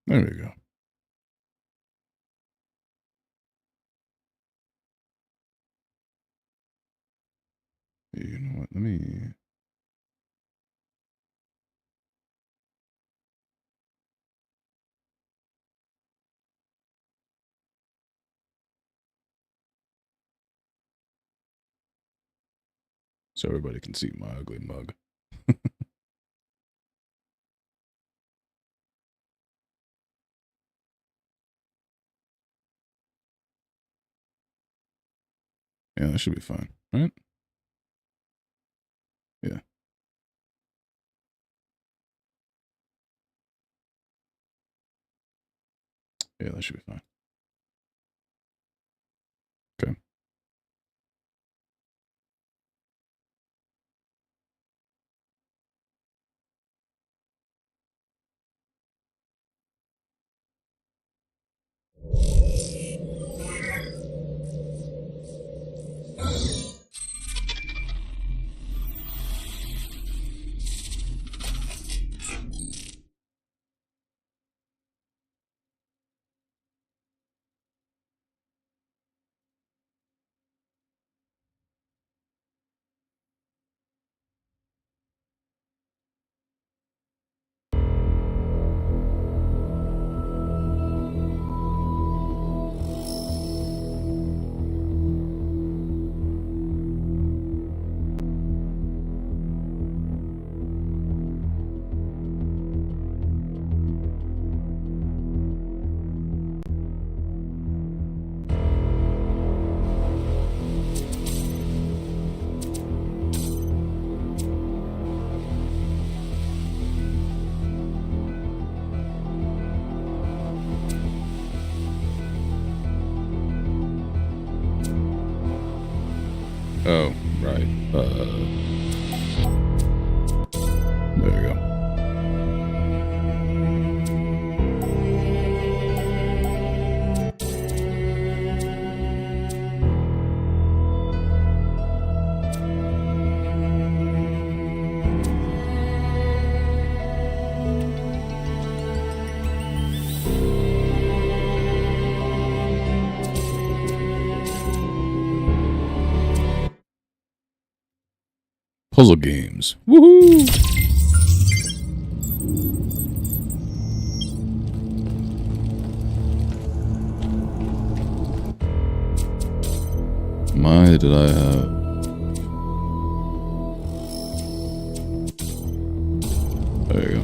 There we go. You know what? Let me. So everybody can see my ugly mug. Yeah, that should be fine, right? Yeah. Yeah, that should be fine. Okay. Oh, right. There you go. Puzzle games. Woohoo! My, did I have... There you go.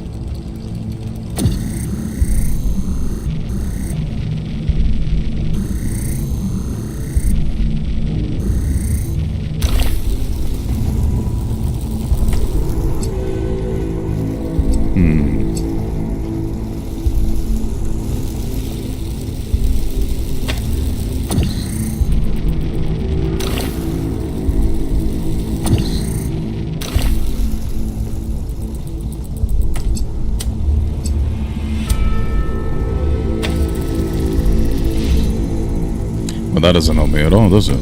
Well, that doesn't help me at all, does it?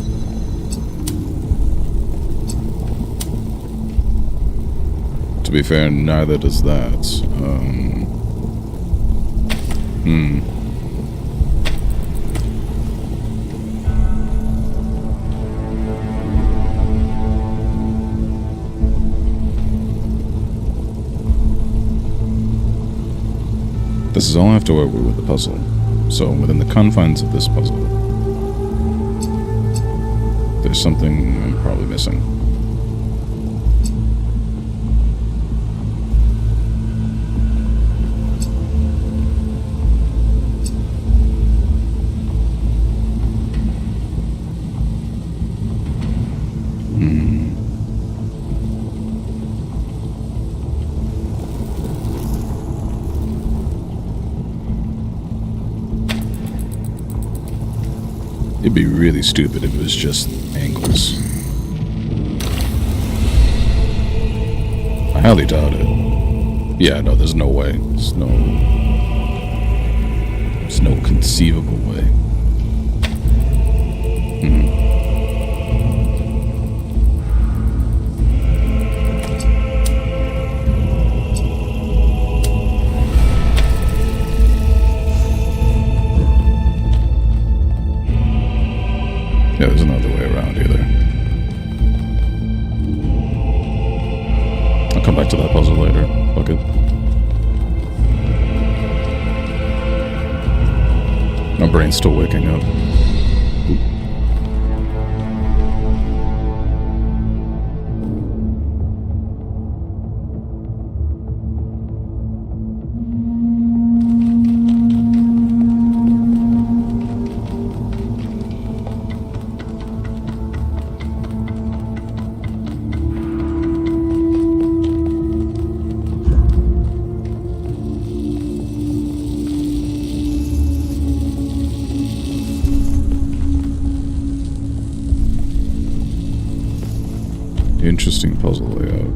To be fair, neither does that. This is all I have to work with the puzzle. So, within the confines of this puzzle, there's something I'm probably missing. It'd be really stupid if it was just angles. I highly doubt it. Yeah, no, there's no way. There's no conceivable way. Yeah, there's another way around either. I'll come back to that puzzle later. Fuck it. My brain's still waking up. Interesting puzzle layout.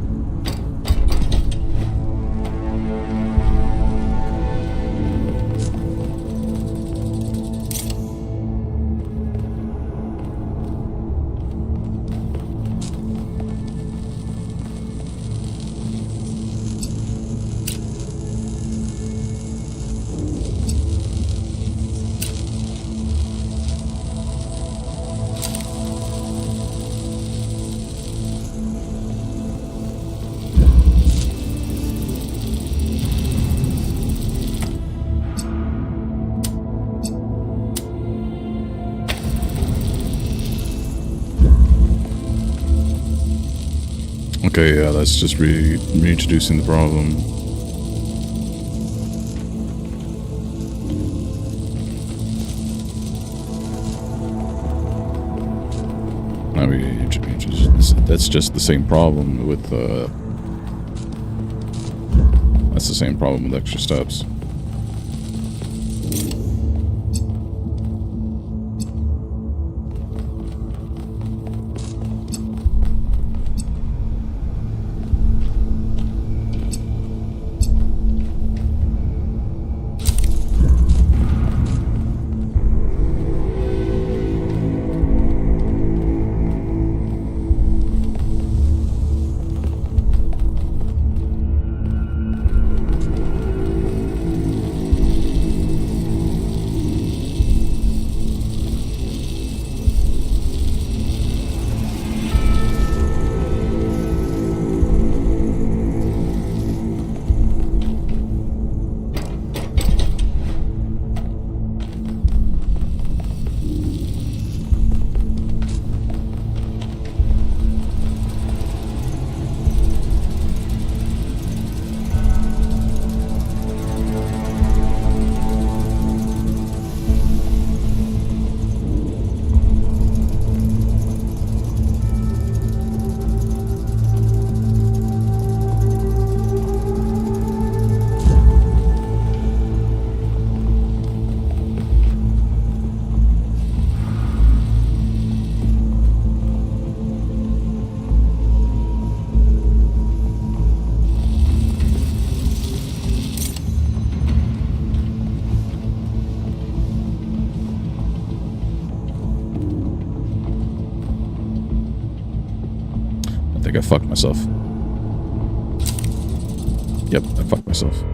Okay, yeah, that's just reintroducing the problem. I mean, that's just the same problem with, that's the same problem with extra steps. I think I fucked myself. Yep, I fucked myself.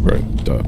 Right, duh.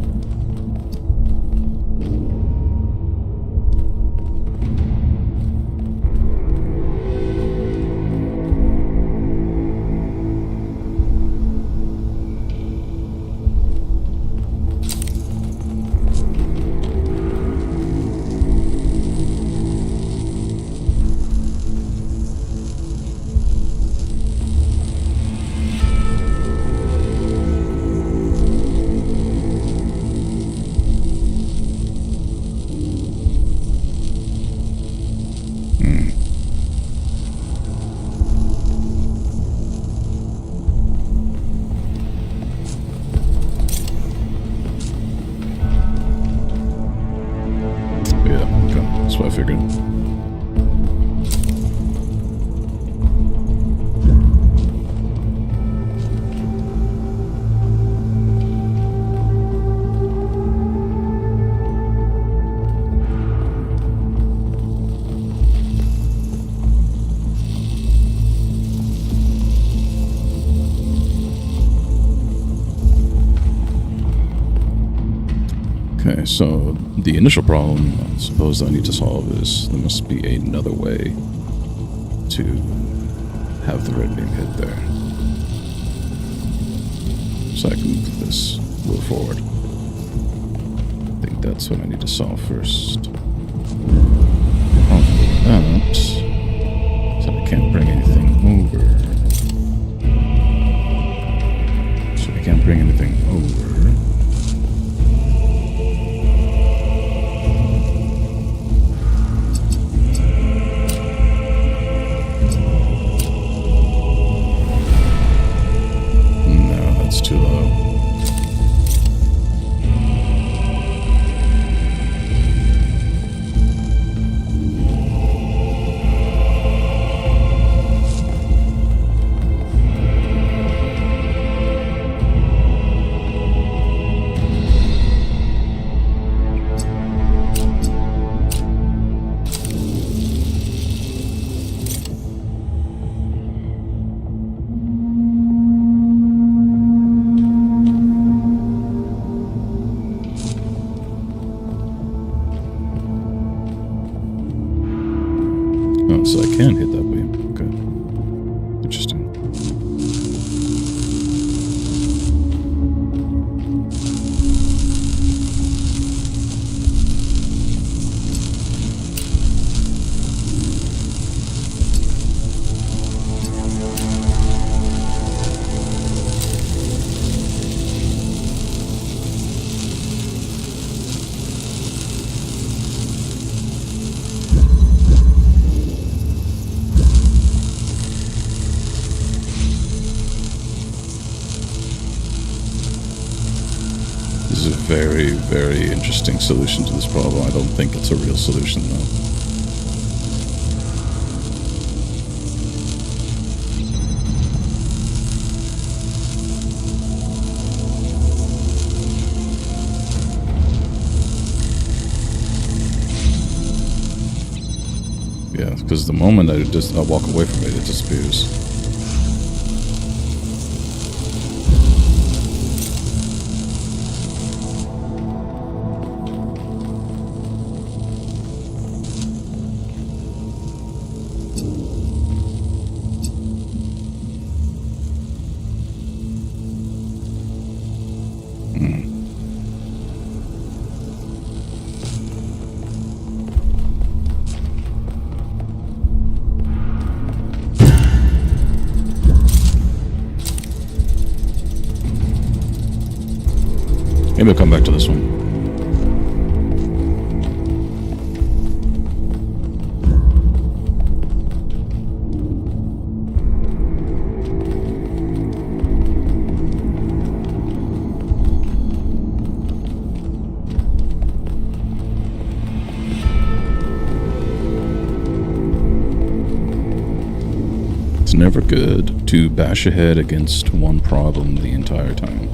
Okay, so the initial problem I suppose I need to solve is there must be another way to have the red beam hit there. So I can move this a little forward. I think that's what I need to solve first. Oh, that. So I can't bring anything over. So I can't bring anything over. It's too low. Oh, so I can hit that beam. Okay. Interesting. This is a very, very interesting solution to this problem. I don't think it's a real solution, though. Yeah, because the moment I walk away from it, it disappears. Maybe I'll come back to this one. It's never good to bash your head against one problem the entire time.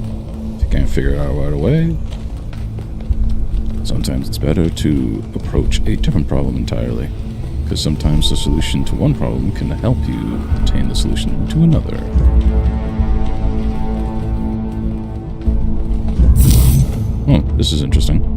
Can't figure it out right away. Sometimes it's better to approach a different problem entirely, because sometimes the solution to one problem can help you obtain the solution to another. Oh, this is interesting.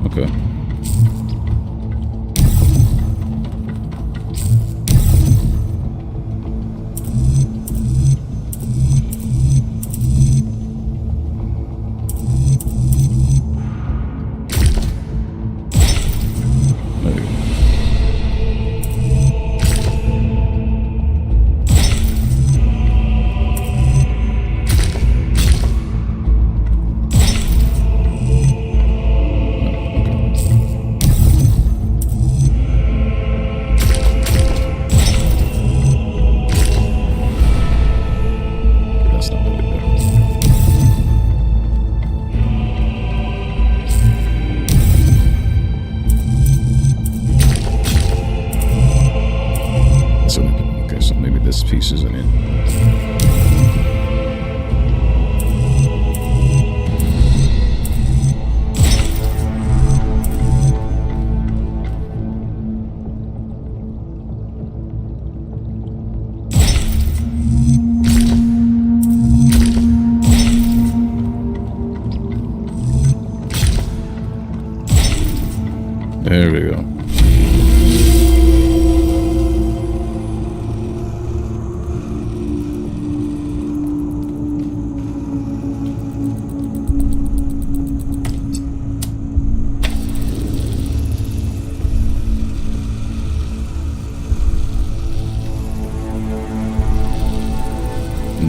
Okay. isn't it? There we go.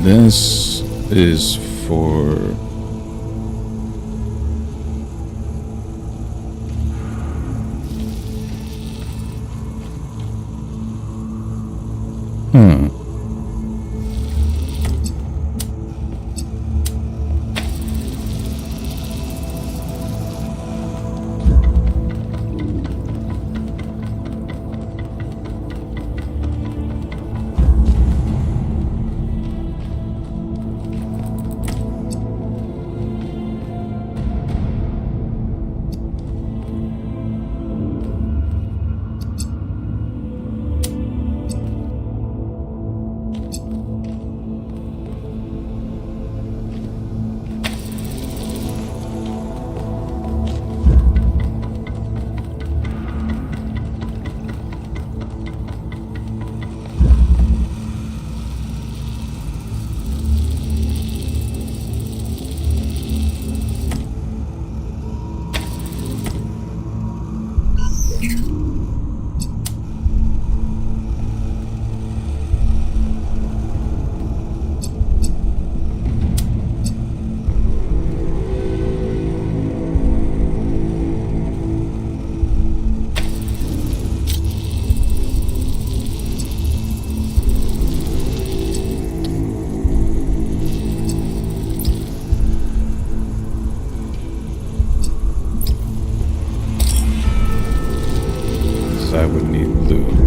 This is for... I would need loot.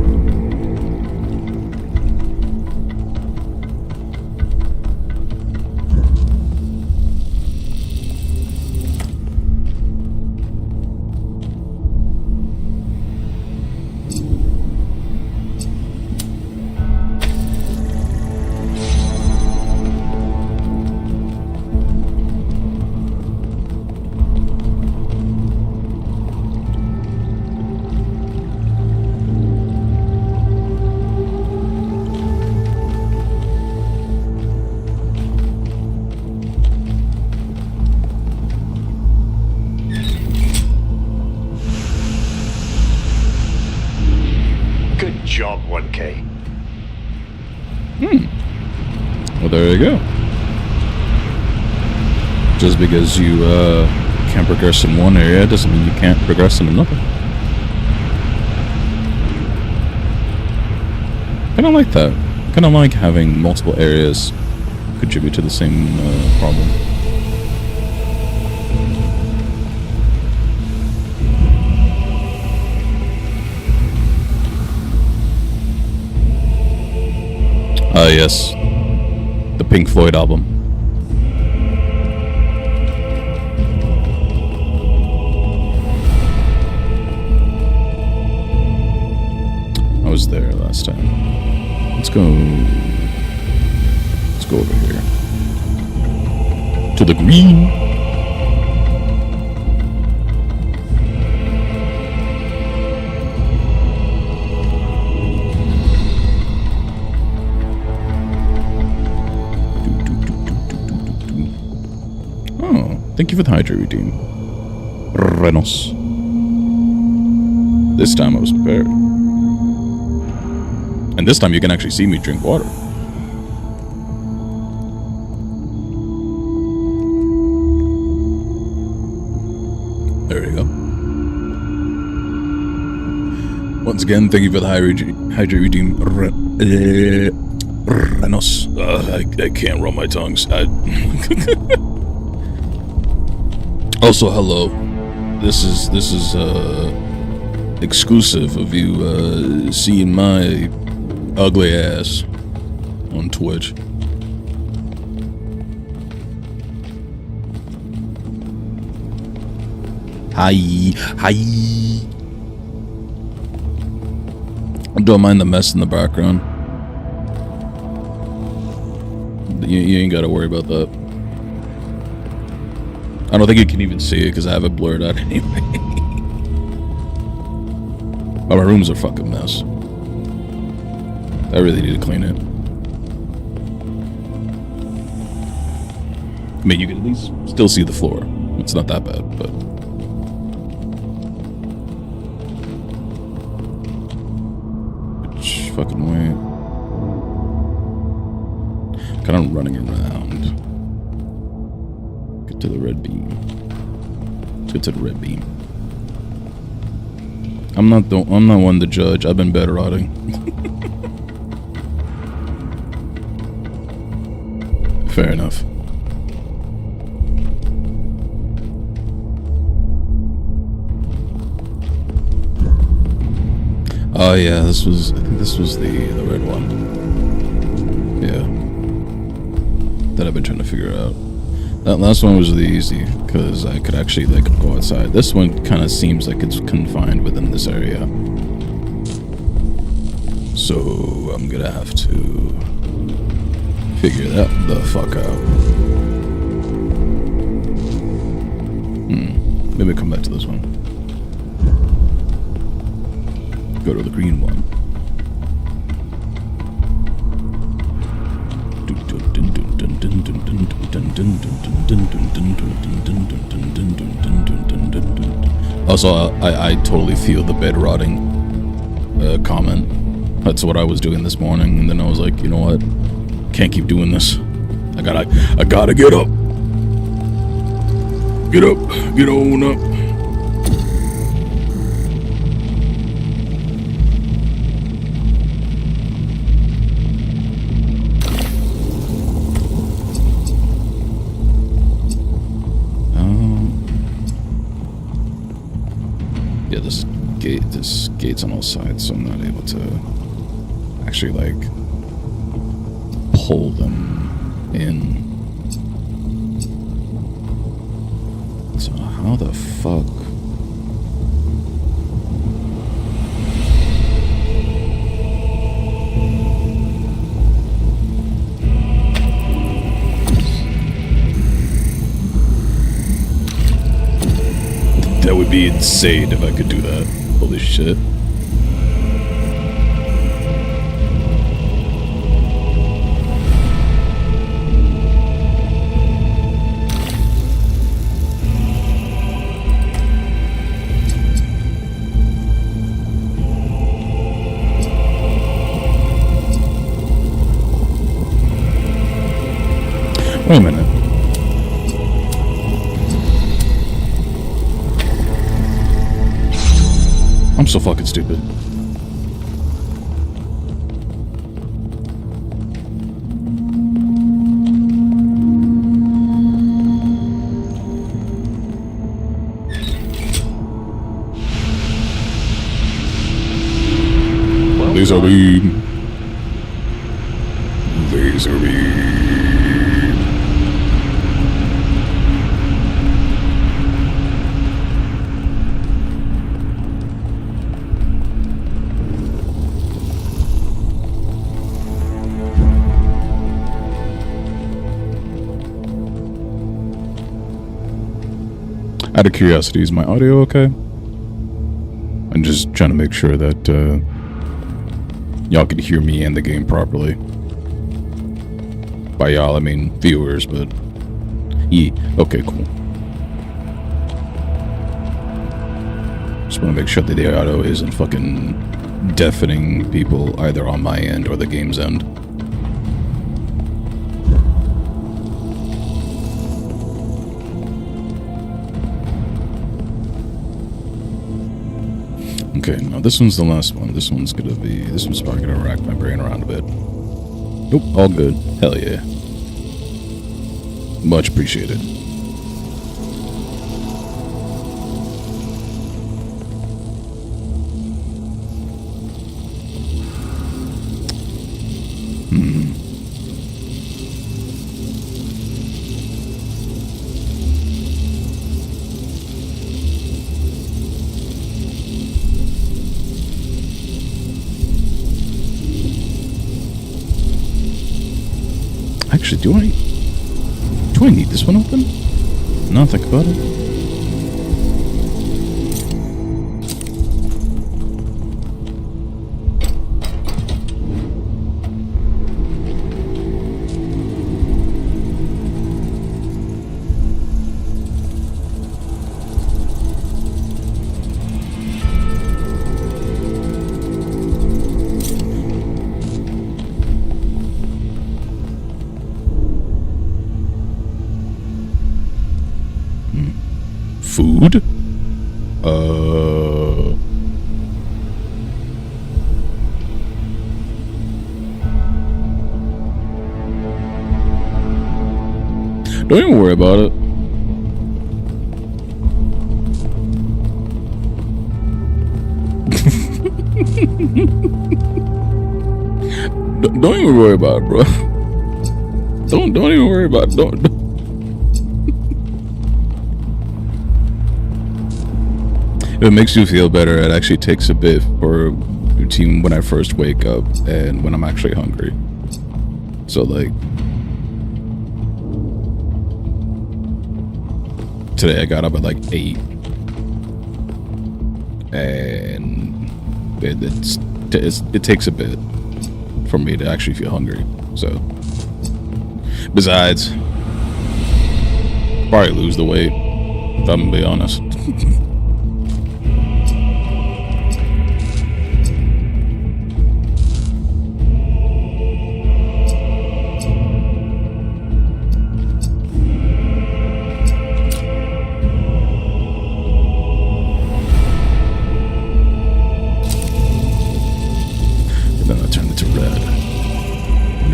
Good job, 1K. Well, there you go. Just because you can't progress in one area doesn't mean you can't progress in another. Kind of like that. Kind of like having multiple areas contribute to the same problem. Yes. The Pink Floyd album. I was there last time. Let's go over here. To the green. Thank you for the hydrate redeem. Renos. This time I was prepared. And this time you can actually see me drink water. There you go. Once again, thank you for the hydrate redeem. Renos. I can't roll my tongues. Also, hello. This is exclusive of you seeing my ugly ass. on Twitch. Hi. Don't mind the mess in the background. You ain't gotta worry about that. I don't think you can even see it because I have it blurred out anyway. But my room's a fucking mess. I really need to clean it. I mean, you can at least still see the floor. It's not that bad, but... Which fucking way? Kind of running around. Get to the red beam. Let's get to the red beam. I'm not one to judge. I've been bed rotting. Fair enough. Oh yeah, I think this was the red one. Yeah. That I've been trying to figure out. That last one was really easy, because I could actually, like, go outside. This one kind of seems like it's confined within this area. So, I'm gonna have to figure that the fuck out. Maybe come back to this one. Go to the green one. Also, I totally feel the bed rotting comment. That's what I was doing this morning, and then I was like, you know what? Can't keep doing this. I gotta get up. Get up. Get on up. Yeah, this gate's on all sides, so I'm not able to actually, like, pull them in. So how the fuck? That would be insane if I could do that. Holy shit. Wait a minute. I'm so fucking stupid. Laser beam. Laser beam. Out of curiosity, is my audio okay? I'm just trying to make sure that y'all can hear me and the game properly. By y'all, I mean viewers, but yeah, okay, cool. Just want to make sure that the audio isn't fucking deafening people either on my end or the game's end. Okay, now this one's the last one. This one's probably gonna rack my brain around a bit. Nope, all good. Hell yeah. Much appreciated. Actually, do I need this one open? Now think about it. Food? Don't even worry about it. Don't even worry about it, bro. Don't even worry about it. Don't. If it makes you feel better, it actually takes a bit for routine when I first wake up and when I'm actually hungry. So like today I got up at like 8 and it takes a bit for me to actually feel hungry. So besides, probably lose the weight, if I'm gonna be honest.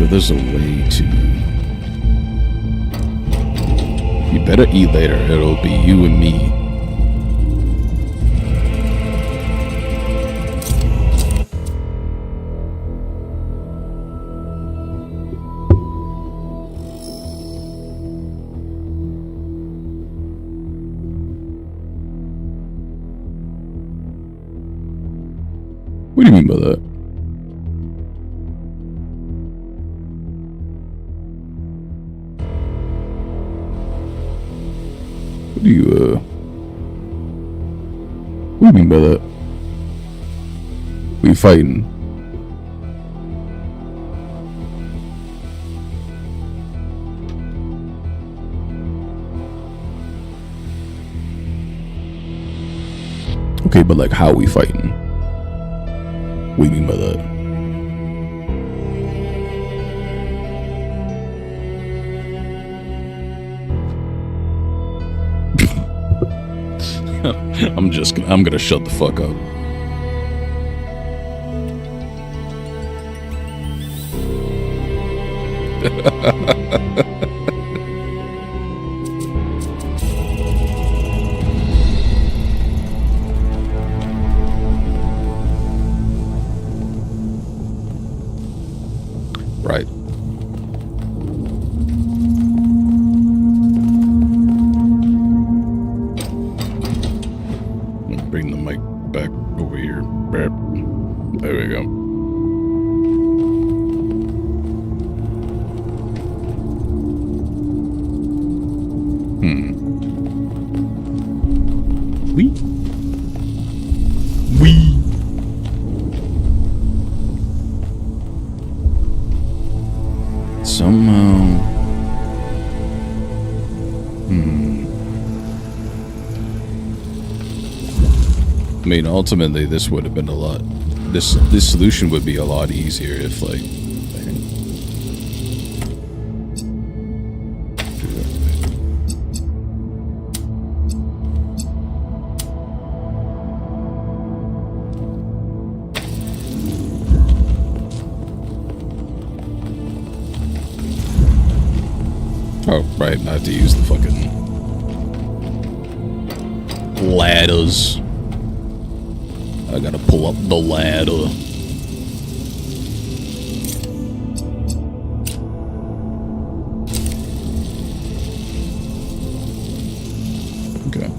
There's a way to... You better eat later. It'll be you and me. What do you mean by that? What do you mean by that? We fighting? Okay, but like, how we fighting? What do you mean by that? I'm gonna shut the fuck up. Right. Bring the mic back over here. There we go. We somehow. I mean, ultimately, this would have been a lot. This solution would be a lot easier if, like, oh, right, I have to use the fucking ladders. I gotta pull up the ladder. Okay.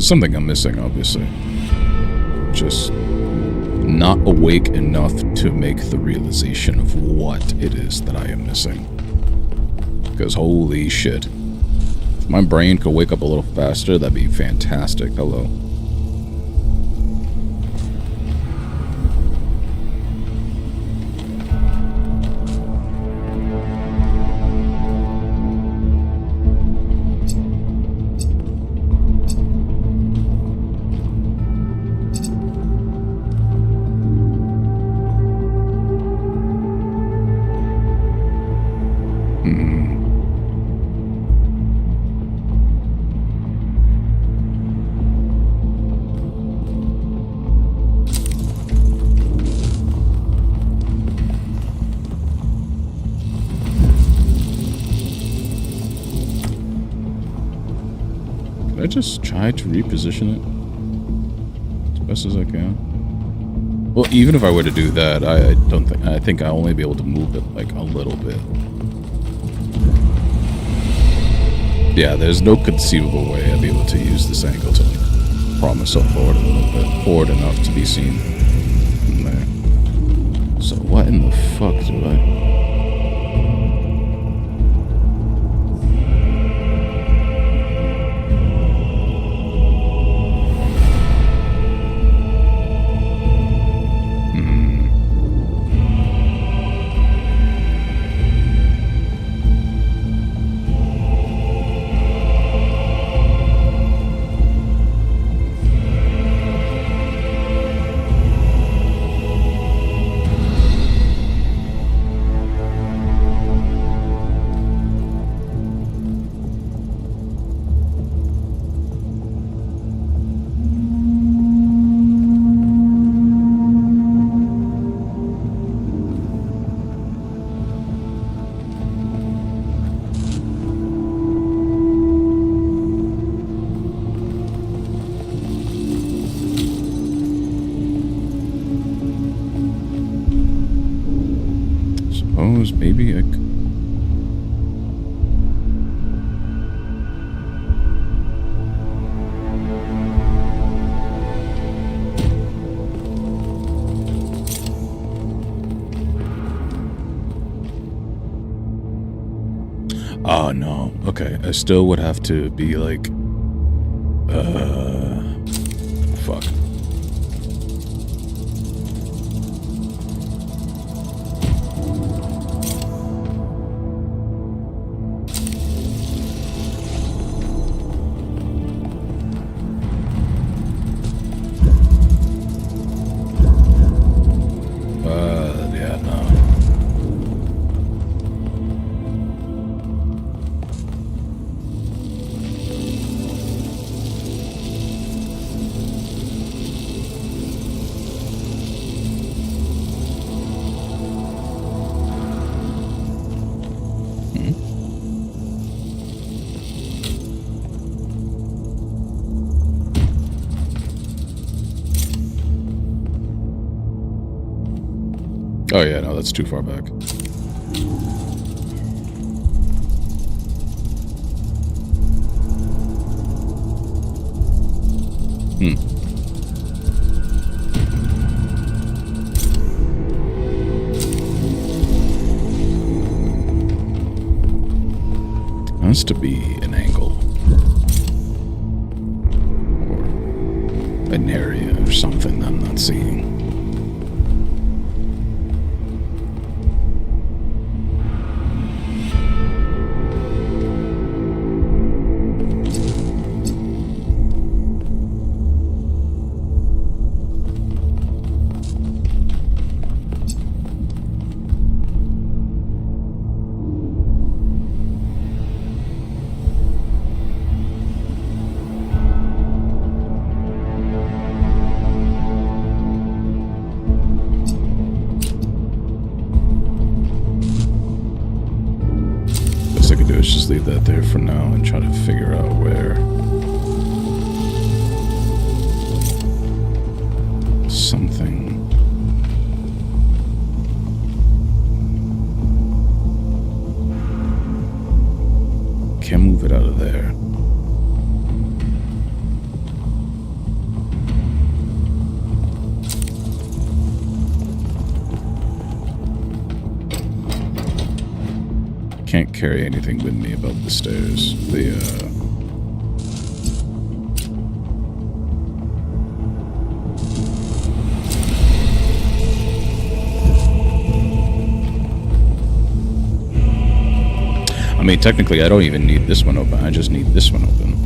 something I'm missing, obviously. Just not awake enough to make the realization of what it is that I am missing. Because holy shit. If my brain could wake up a little faster, that'd be fantastic. Hello. I just try to reposition it as best as I can. Well, even if I were to do that, I think I'll only be able to move it like a little bit. Yeah, there's no conceivable way I'd be able to use this angle to like prop myself forward a little bit, forward enough to be seen from there. So what in the fuck do I? Maybe I could... Oh, no. Okay, I still would have to be like... Fuck. Oh yeah, no, that's too far back. Has to be an angle. Or an area or something I'm not seeing. Let's just leave that there for now and try to figure out where something. Can't move it out of there. can't carry anything with me above the stairs. I mean, technically, I don't even need this one open. I just need this one open.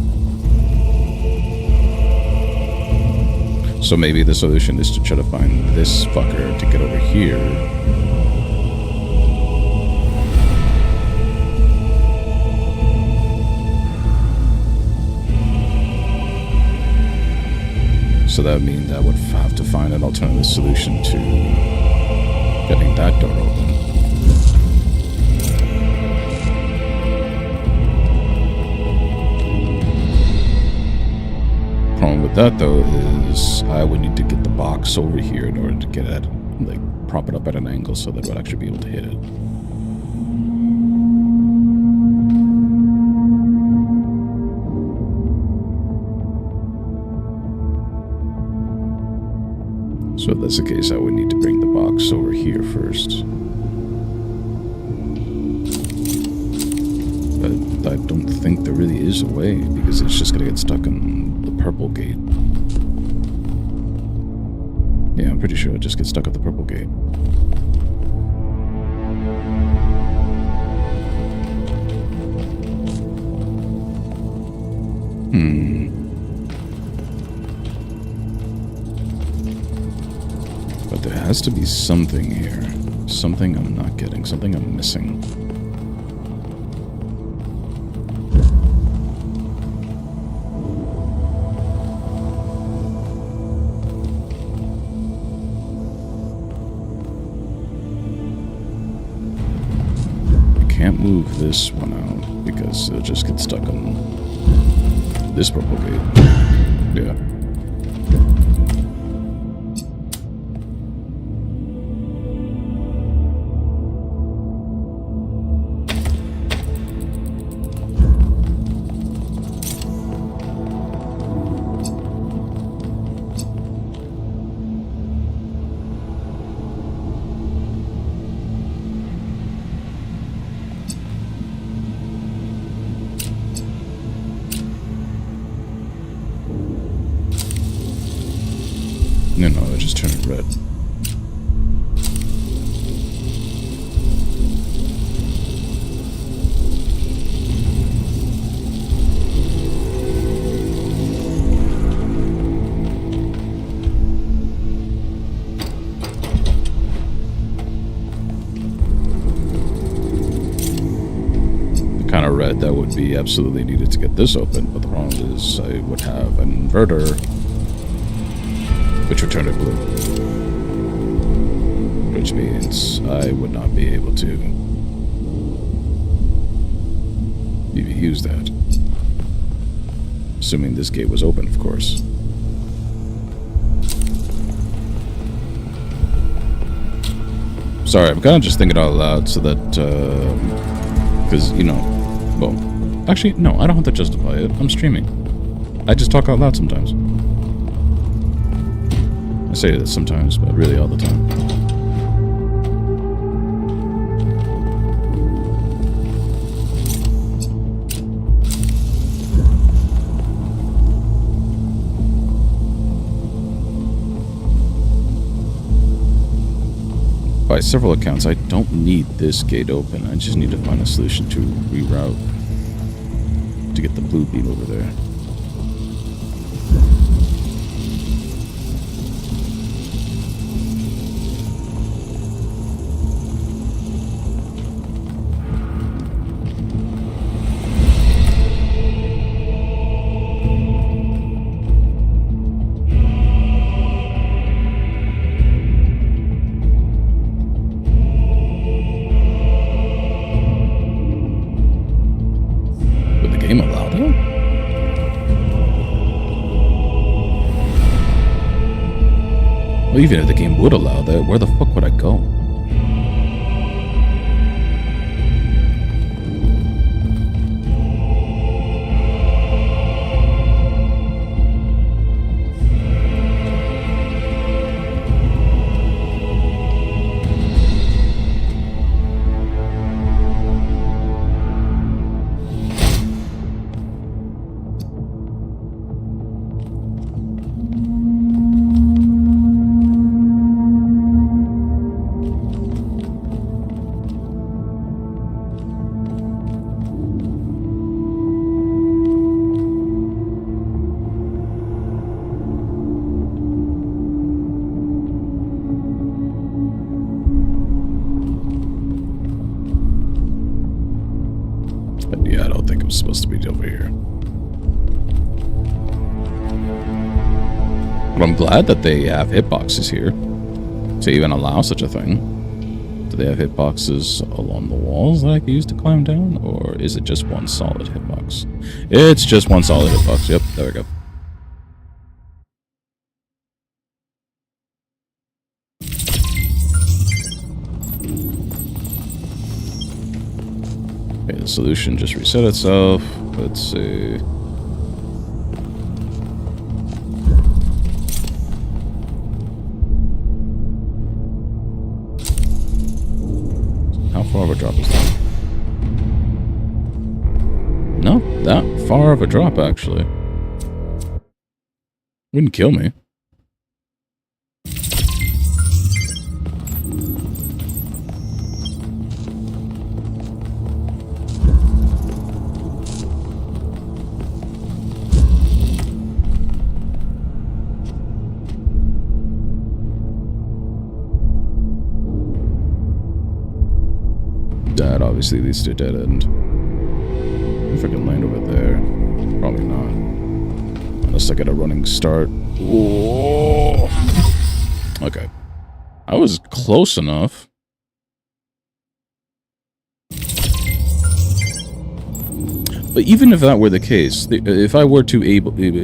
So maybe the solution is to try to find this fucker to get over here. So that would mean that I would have to find an alternative solution to getting that door open. Problem with that, though, is I would need to get the box over here in order to get it, like, prop it up at an angle so that I would actually be able to hit it. So if that's the case, I would need to bring the box over here first. But I don't think there really is a way, because it's just going to get stuck in the purple gate. Yeah, I'm pretty sure it just gets stuck at the purple gate. But there has to be something here. Something I'm not getting. Something I'm missing. Can't move this one out because it'll just get stuck on this purple gate. Yeah. No, I just turned it red. The kind of red that would be absolutely needed to get this open, but the problem is I would have an inverter which would turn it blue. Which means I would not be able to even use that. Assuming this gate was open, of course. Sorry, I'm kind of just thinking out loud so that, because, you know, well, actually, no, I don't have to justify it. I'm streaming. I just talk out loud sometimes. I say that sometimes, but really all the time. By several accounts, I don't need this gate open. I just need to find a solution to reroute to get the blue beam over there. Allow that? Well, even if the game would allow that, where the fuck would I go? think I'm supposed to be over here. But I'm glad that they have hitboxes here to even allow such a thing. Do they have hitboxes along the walls that I can use to climb down? Or is it just one solid hitbox? It's just one solid hitbox. Yep, there we go. Okay, the solution just reset itself. Let's see. How far of a drop is that? Not that far of a drop, actually. Wouldn't kill me. That obviously leads to a dead end. If I can land over there. Probably not. Unless I get a running start. Whoa. Okay. I was close enough. But even if that were the case, if I were to be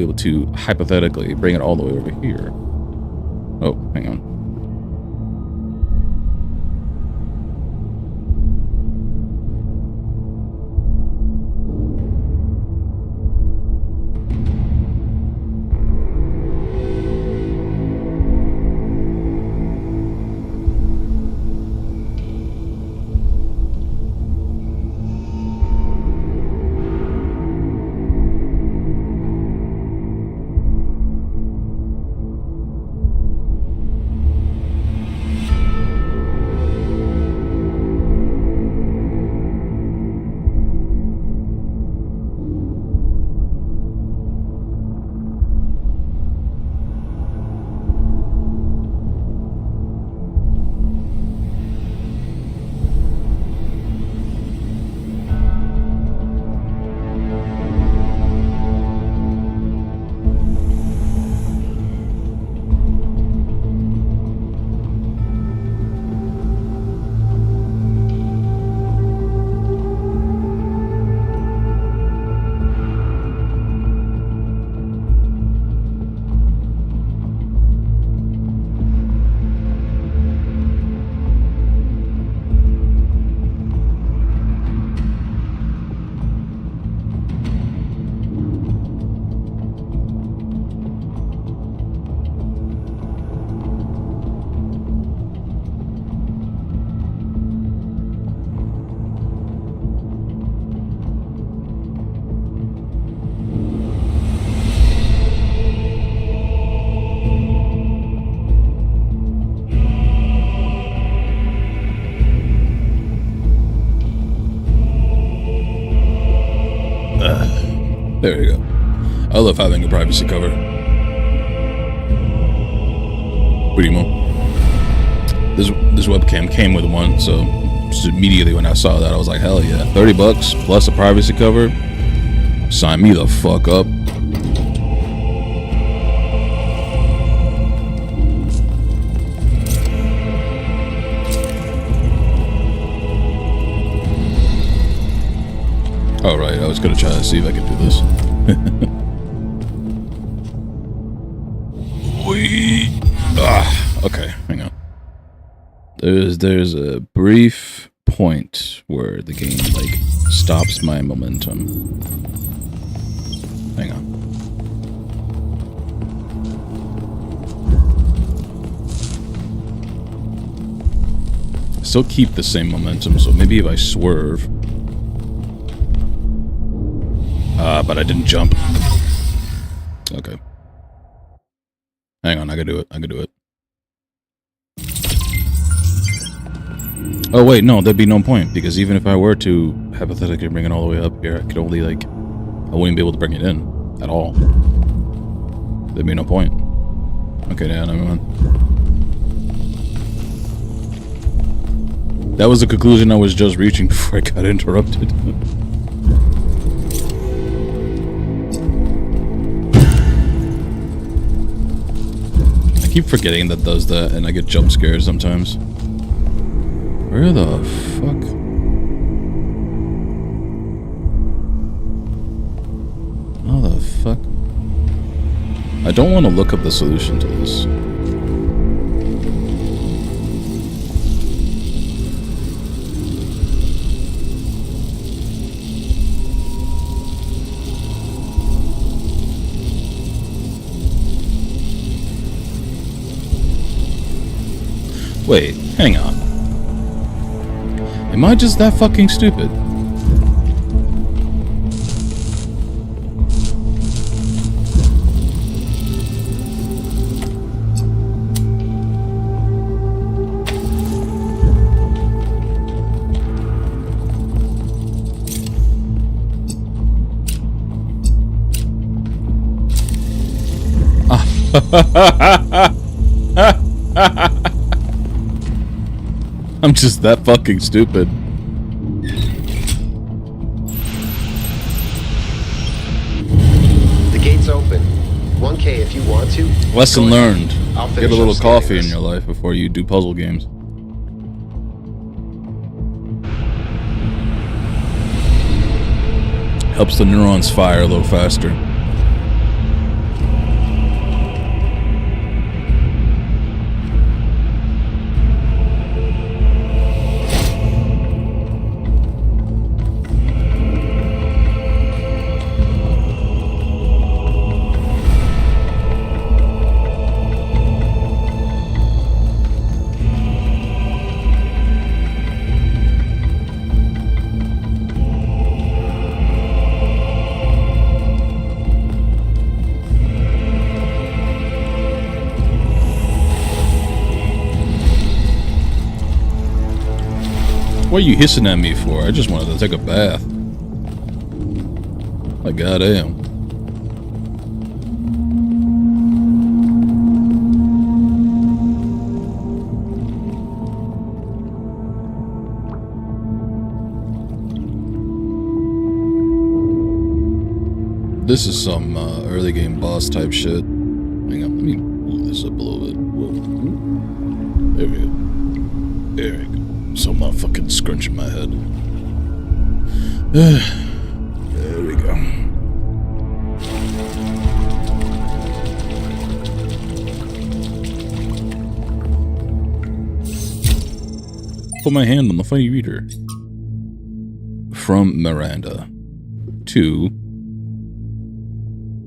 able to hypothetically bring it all the way over here. Oh, hang on. There you go. I love having a privacy cover. Primo. This webcam came with one, so just immediately when I saw that, I was like, hell yeah. $30 plus a privacy cover. Sign me the fuck up. Alright, I was gonna try to see if I could do this. Okay, hang on. There's a brief point where the game like stops my momentum. Hang on. I still keep the same momentum, so maybe if I swerve. But I didn't jump. Okay. Hang on, I can do it. I can do it. Oh wait, no, there'd be no point, because even if I were to hypothetically bring it all the way up here, I could only like, I wouldn't be able to bring it in at all. There'd be no point. Okay, yeah, never mind. That was the conclusion I was just reaching before I got interrupted. I keep forgetting that does that, and I get jump scares sometimes. Where the fuck? How the fuck? I don't want to look up the solution to this. Wait, hang on. Am I just that fucking stupid? I'm just that fucking stupid. The gate's open. 1K if you want to. Lesson learned. I'll Get finish a little up coffee scanning in this. your life before you do puzzle games. Helps the neurons fire a little faster. What are you hissing at me for? I just wanted to take a bath. My goddamn. This is some early game boss type shit. Hang on, let me move this up a little bit. Whoa. There we go. There we go. So I'm not fucking scrunching my head. There we go. Put my hand on the funny reader. From Miranda. To...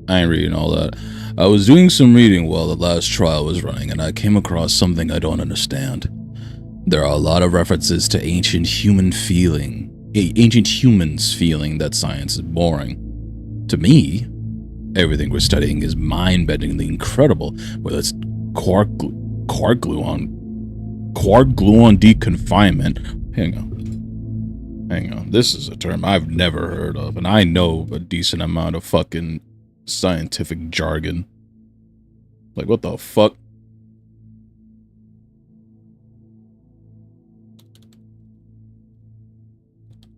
I ain't reading all that. I was doing some reading while the last trial was running, and I came across something I don't understand. There are a lot of references to ancient humans feeling that science is boring. To me, everything we're studying is mind-bendingly incredible, whether it's quark gluon deconfinement. Hang on. This is a term I've never heard of, and I know a decent amount of fucking scientific jargon. Like, what the fuck?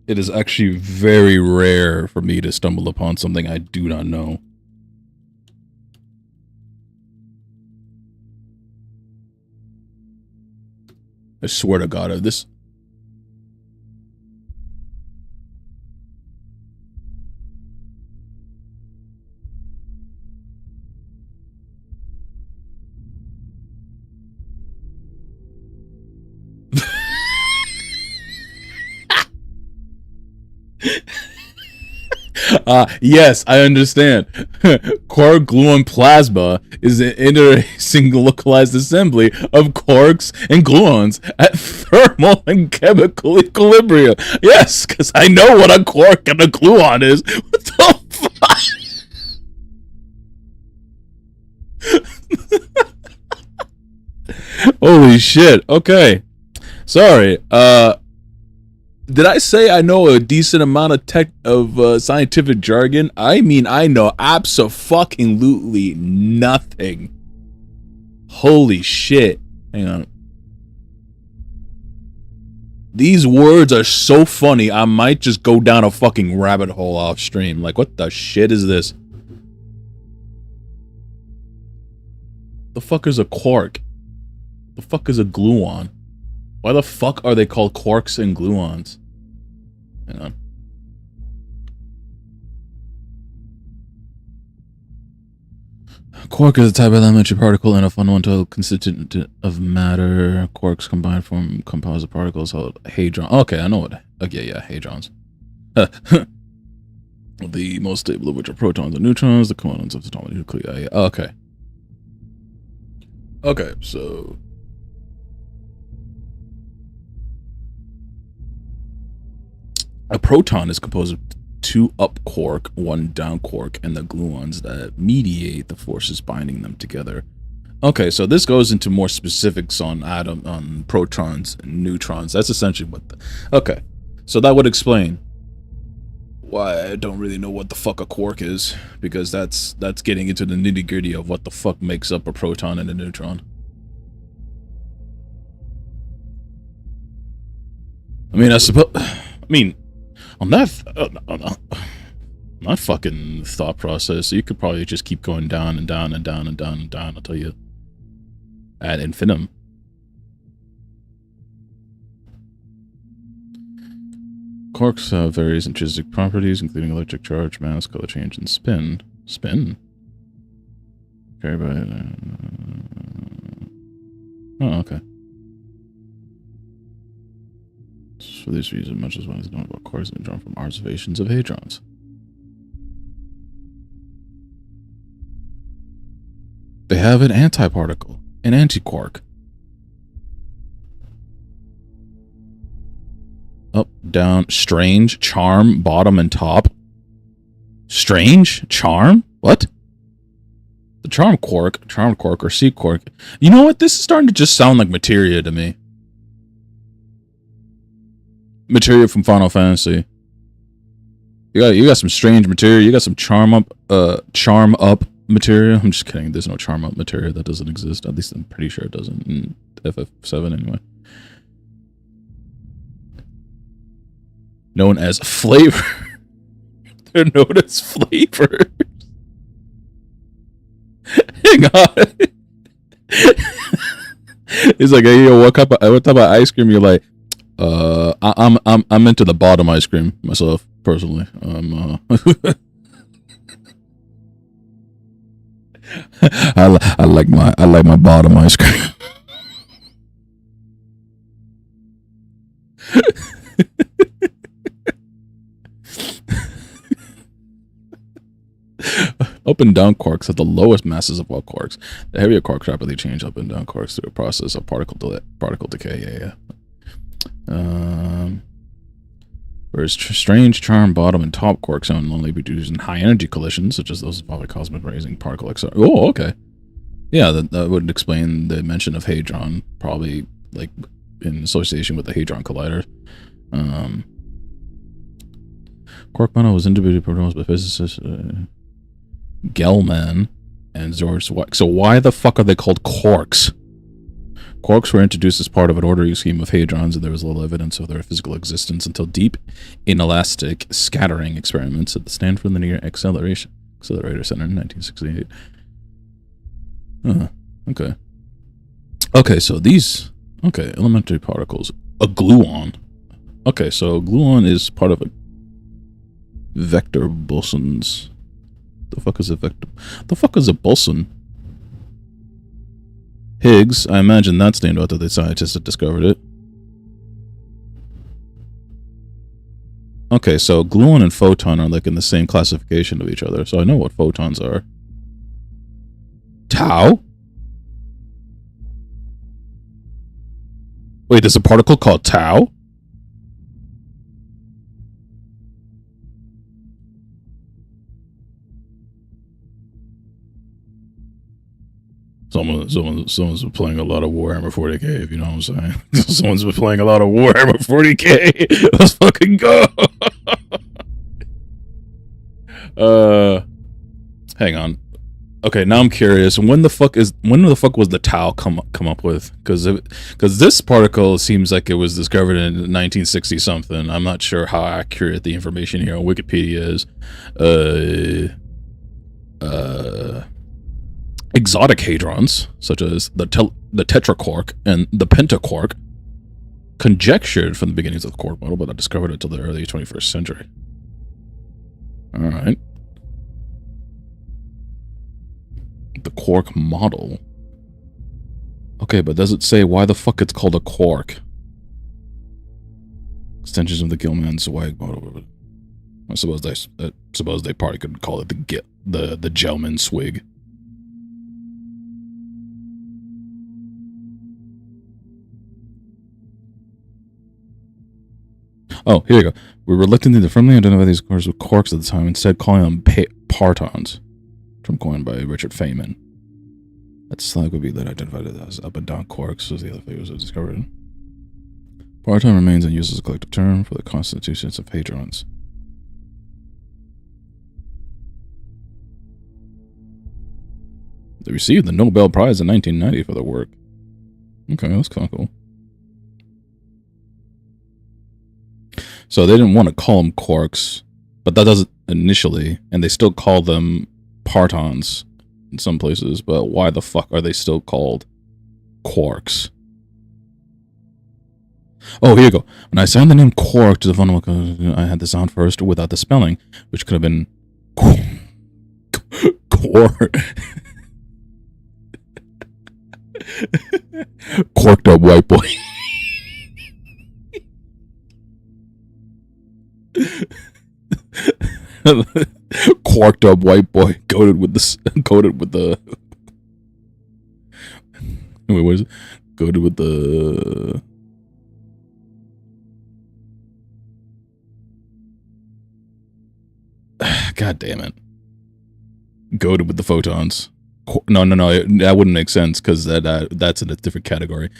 It is actually very rare for me to stumble upon something I do not know. I swear to God, if this... Yes, I understand. Quark gluon plasma is an interesting localized assembly of quarks and gluons at thermal and chemical equilibria. Yes, because I know what a quark and a gluon is. What the fuck? Holy shit. Okay. Sorry. Did I say I know a decent amount of scientific jargon? I mean, I know abso-fucking-lutely nothing. Holy shit. Hang on. These words are so funny, I might just go down a fucking rabbit hole off stream. Like, what the shit is this? The fuck is a quark? The fuck is a gluon? Why the fuck are they called quarks and gluons? Hang on. Quark is a type of elementary particle and a fundamental constituent of matter. Quarks combine form composite particles called hadron. Okay, I know what. Okay, yeah, hadrons. The most stable of which are protons and neutrons, the components of atomic nuclei. Okay. Okay, so a proton is composed of 2 up quark, 1 down quark, and the gluons that mediate the forces binding them together. Okay, so this goes into more specifics on protons and neutrons. That's essentially what okay. So that would explain why I don't really know what the fuck a quark is, because that's getting into the nitty-gritty of what the fuck makes up a proton and a neutron. I mean, on that fucking thought process, you could probably just keep going down and down and down and down and down until you ad infinitum. Quarks have various intrinsic properties, including electric charge, mass, color change, and spin. Spin? Carried by... oh, okay. For this reason, much as one is known about quarks and drawn from observations of hadrons. They have an antiparticle, an antiquark. Up, down, strange, charm, bottom, and top. Strange? Charm? What? The charm quark, or C quark. You know what? This is starting to just sound like materia to me. Materia from Final Fantasy. You got some strange materia. You got some charm up materia. I'm just kidding. There's no charm up materia. That doesn't exist. At least I'm pretty sure it doesn't in FF7 anyway. Known as flavor. They're known as flavors. Hang on. It's like, hey, yo, what type of ice cream you like? I'm into the bottom ice cream myself personally. I like my bottom ice cream. Up and down quarks have the lowest masses of all quarks. The heavier quarks rapidly change up and down quarks through a process of particle decay. Whereas strange, charm, bottom, and top quarks only produce in high energy collisions, such as those involving cosmic raising particle acceleration. Oh, okay. Yeah, that would explain the mention of hadron, probably like in association with the Hadron Collider. Quark model was individually proposed by physicists Gell-Mann and George Zweig. So why the fuck are they called quarks? Quarks were introduced as part of an ordering scheme of hadrons, and there was little evidence of their physical existence until deep inelastic scattering experiments at the Stanford Linear Accelerator Center in 1968. Okay. Okay, so these... Okay, elementary particles. A gluon. Okay, so gluon is part of a vector bosons. The fuck is a vector? The fuck is a boson? Higgs, I imagine that's named after the scientists that discovered it. Okay, so gluon and photon are like in the same classification of each other, so I know what photons are. Tau? Wait, there's a particle called tau? Someone's been playing a lot of Warhammer 40k, if you know what I'm saying. Someone's been playing a lot of Warhammer 40k. Let's fucking go. Hang on. Okay, now I'm curious. When the fuck was the tau come up with? Because this particle seems like it was discovered in 1960 something. I'm not sure how accurate the information here on Wikipedia is. exotic hadrons, such as the tetraquark and the pentaquark, conjectured from the beginnings of the quark model, but not discovered until the early 21st century. Alright. The quark model. Okay, but does it say why the fuck it's called a quark? Extensions of the Gell-Mann-Zwag model. I suppose they probably could call it the Gell-Mann-Swig. Oh, here you go. We're reluctant to firmly identify these cores with quarks at the time, instead calling them partons, term coined by Richard Feynman. That slag would be that identified as up and down quarks, as the other figures have discovered. Parton remains in use as a collective term for the constitutions of hadrons. They received the Nobel Prize in 1990 for their work. Okay, that's kind of cool. So they didn't want to call them quarks, but that doesn't initially, and they still call them partons in some places, but why the fuck are they still called quarks? Oh, here you go. When I assigned the name quark to the fundamental, I had the sound first without the spelling, which could have been quark. Quarked up white boy. Quarked up white boy coated with the wait, what is it? Coated with the God damn it. Goated with the photons. No, that wouldn't make sense because that's in a different category.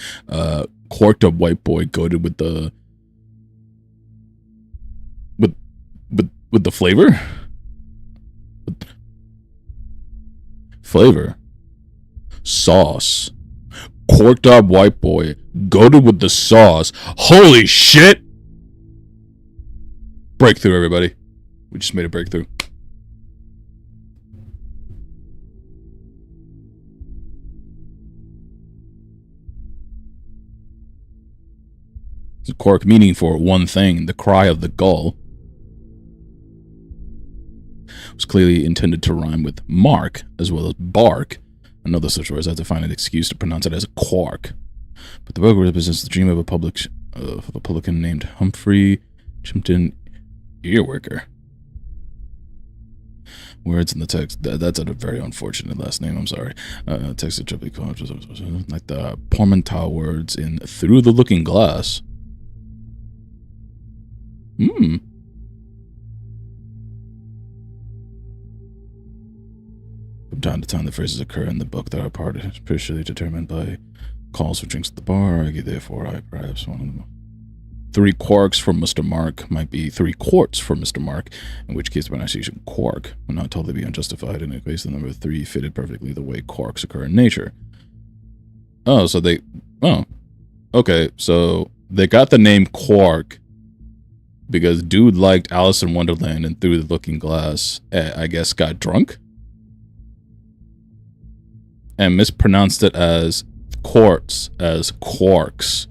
Quarked up white boy goated with the with the flavor? Flavor. Sauce. Corked up white boy goated with the sauce. Holy shit! Breakthrough, everybody. We just made a breakthrough. Quark meaning for one thing, the cry of the gull, was clearly intended to rhyme with mark as well as bark. Another such words had to find an excuse to pronounce it as a quark. But the book represents the dream of a publican named Humphrey Chimpton Earwicker. Words in the text. That's a very unfortunate last name. I'm sorry. Text of triply like the Portmanteau words in Through the Looking Glass. From time to time, the phrases occur in the book that are partially determined by calls for drinks at the bar. I perhaps one of them. 3 quarks for Mr. Mark might be 3 quarts for Mr. Mark, in which case the pronunciation quark would not totally be unjustified, and it makes the number 3 fitted perfectly the way quarks occur in nature. Oh, so okay, so they got the name Quark because dude liked Alice in Wonderland and Through the Looking Glass, I guess got drunk? And mispronounced it as quartz, as quarks.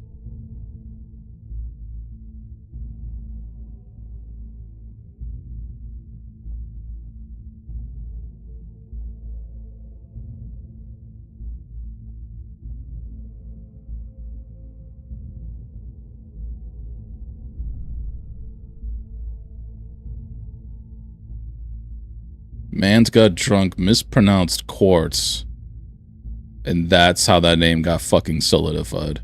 Man's got drunk, mispronounced quartz. And that's how that name got fucking solidified.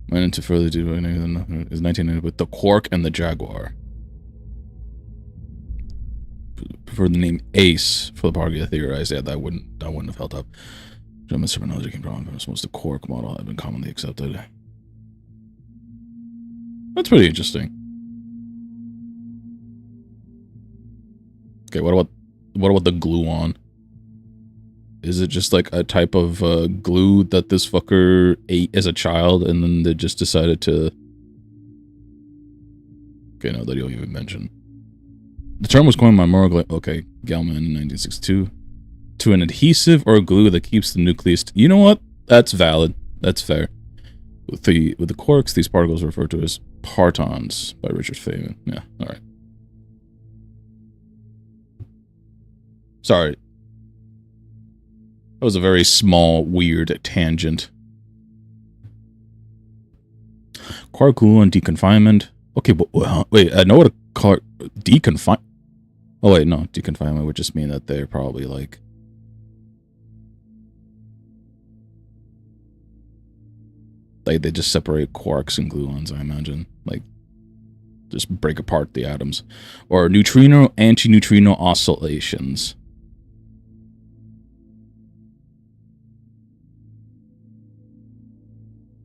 Went into further detail is 1990 with the Quark and the Jaguar. Prefer the name Ace for the party I theorized. Yeah, that wouldn't have held up. German terminology came from most the Quark model had been commonly accepted. That's pretty interesting. Okay, what about the gluon? Is it just like a type of glue that this fucker ate as a child and then they just decided to... Okay, no, that you'll even mention. The term was coined by Gell-Mann in 1962. to an adhesive or glue that keeps the nucleus. You know what? That's valid. That's fair. With the quarks, these particles are referred to as partons by Richard Feynman. Yeah, all right. Sorry. That was a very small, weird tangent. Quark gluon deconfinement. Okay, but wait, I know what a quark deconfine. Oh wait, no, deconfinement would just mean that they're probably like. Like they just separate quarks and gluons, I imagine. Like, just break apart the atoms. Or neutrino antineutrino oscillations.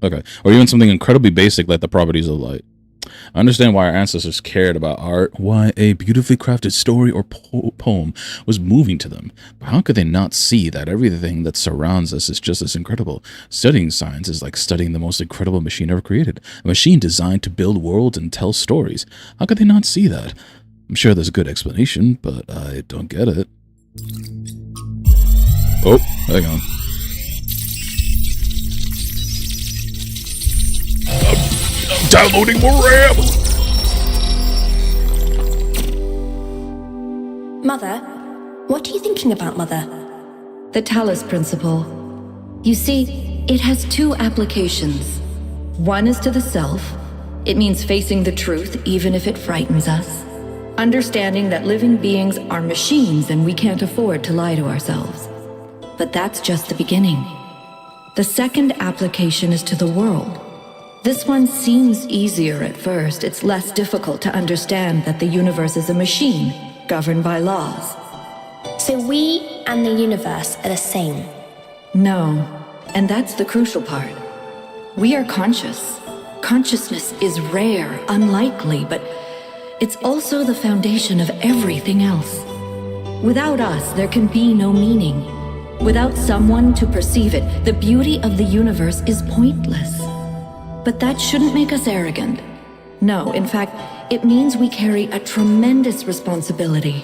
Okay. Or even something incredibly basic like the properties of light. I understand why our ancestors cared about art, why a beautifully crafted story or poem was moving to them. But how could they not see that everything that surrounds us is just as incredible? Studying science is like studying the most incredible machine ever created. A machine designed to build worlds and tell stories. How could they not see that? I'm sure there's a good explanation, but I don't get it. Oh, hang on. I'm downloading more RAM! Mother? What are you thinking about, Mother? The Talus Principle. You see, it has two applications. One is to the self. It means facing the truth even if it frightens us. Understanding that living beings are machines and we can't afford to lie to ourselves. But that's just the beginning. The second application is to the world. This one seems easier at first. It's less difficult to understand that the universe is a machine, governed by laws. So we and the universe are the same? No, and that's the crucial part. We are conscious. Consciousness is rare, unlikely, but it's also the foundation of everything else. Without us, there can be no meaning. Without someone to perceive it, the beauty of the universe is pointless. But that shouldn't make us arrogant. No, in fact, it means we carry a tremendous responsibility.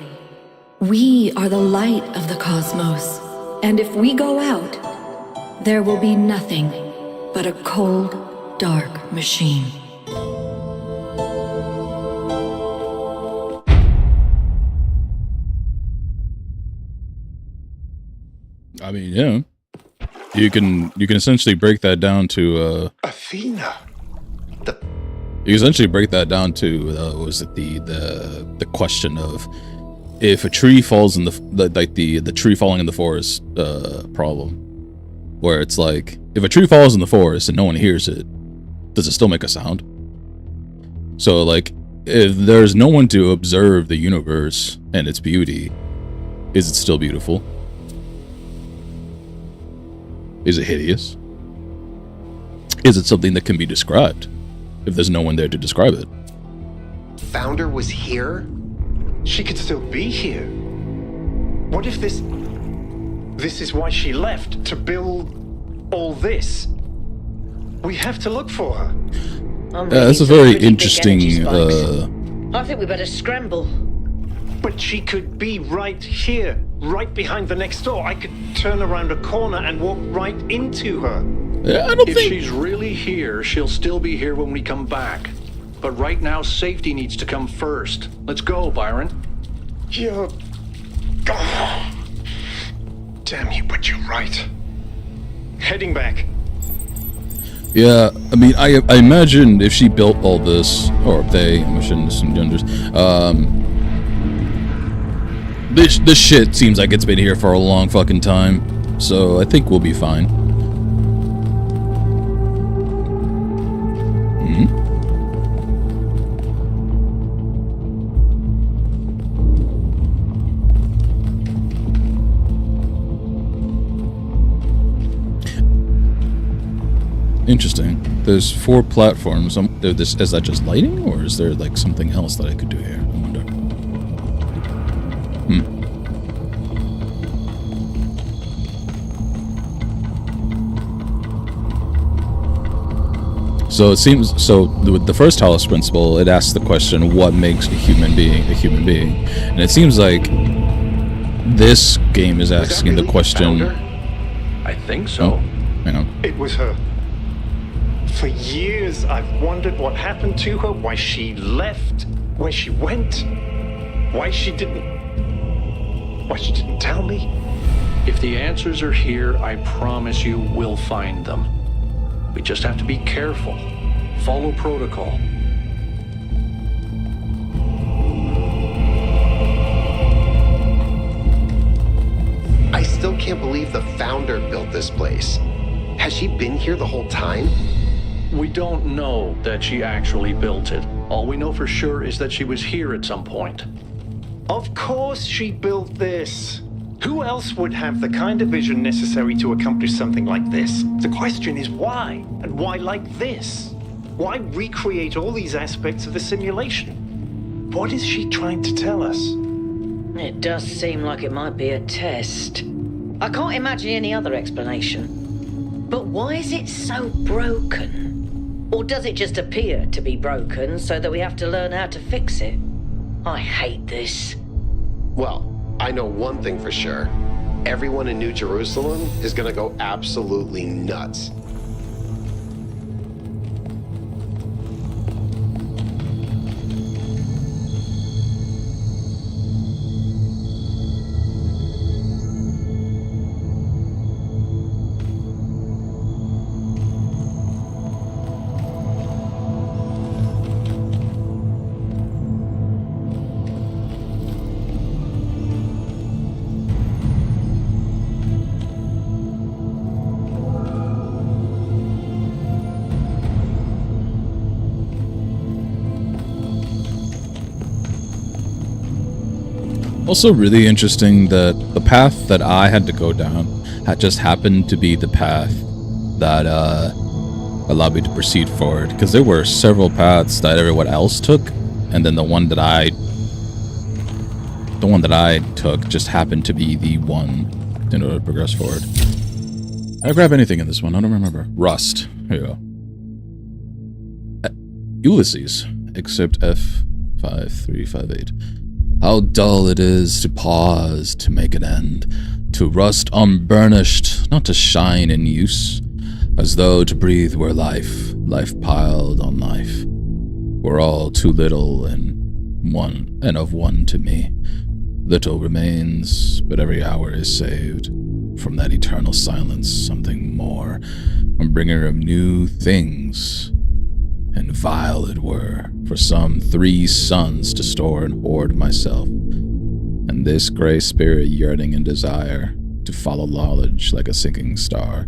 We are the light of the cosmos. And if we go out, there will be nothing but a cold, dark machine. I mean, yeah. You can essentially break that down to Athena. you can essentially break that down to was it the question of if a tree falls in the tree falling in the forest problem, where it's like if a tree falls in the forest and no one hears it, does it still make a sound? So like if there's no one to observe the universe and its beauty, is it still beautiful? Is it hideous? Is it something that can be described if there's no one there to describe it? Founder was here? She could still be here. What if this is why she left, to build all this? We have to look for her. That's a very interesting I think we better scramble. But she could be right here, right behind the next door. I could turn around a corner and walk right into her. I don't If think she's really here, she'll still be here when we come back. But right now, safety needs to come first. Let's go, Byron. You're... Oh. Damn you, but you're right. Heading back. Yeah, I mean, I imagine if she built all this, or they, I shouldn't assume genders, this shit seems like it's been here for a long fucking time, so I think we'll be fine. Interesting. There's 4 platforms. Is that just lighting, or is there like something else that I could do here? I wonder. So it seems with the first Talus Principle, it asks the question, what makes a human being a human being? And it seems like This game is Was that asking the really question. Founder? I think so. Oh, hang on. It was her. For years, I've wondered what happened to her, why she left, where she went, why she didn't tell me. If the answers are here, I promise you we'll find them. We just have to be careful. Follow protocol. I still can't believe the founder built this place. Has she been here the whole time? We don't know that she actually built it. All we know for sure is that she was here at some point. Of course she built this. Who else would have the kind of vision necessary to accomplish something like this? The question is why? And why like this? Why recreate all these aspects of the simulation? What is she trying to tell us? It does seem like it might be a test. I can't imagine any other explanation. But why is it so broken? Or does it just appear to be broken so that we have to learn how to fix it? I hate this. Well, I know one thing for sure. Everyone in New Jerusalem is gonna go absolutely nuts. Also really interesting that the path that I had to go down had just happened to be the path that allowed me to proceed forward, because there were several paths that everyone else took, and then the one that I took just happened to be the one in order to progress forward. Did I grab anything in this one? I don't remember. Rust. Here you go. Ulysses, excerpt F5358. How dull it is to pause, to make an end, to rust unburnished, not to shine in use, as though to breathe were life, life piled on life. We're all too little and of one to me. Little remains, but every hour is saved. From that eternal silence, something more, a bringer of new things. And vile it were, for some 3 suns to store and hoard myself, and this grey spirit yearning in desire to follow knowledge like a sinking star,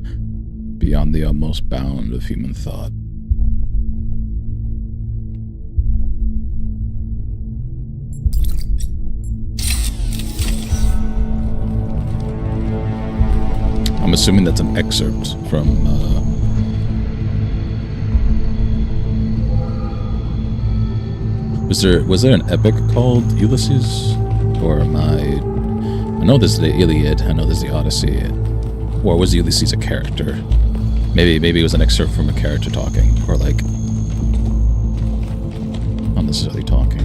beyond the utmost bound of human thought. I'm assuming that's an excerpt from Was there an epic called Ulysses? Or am I know there's the Iliad, I know there's the Odyssey. Or was Ulysses a character? Maybe it was an excerpt from a character talking, or like not necessarily talking.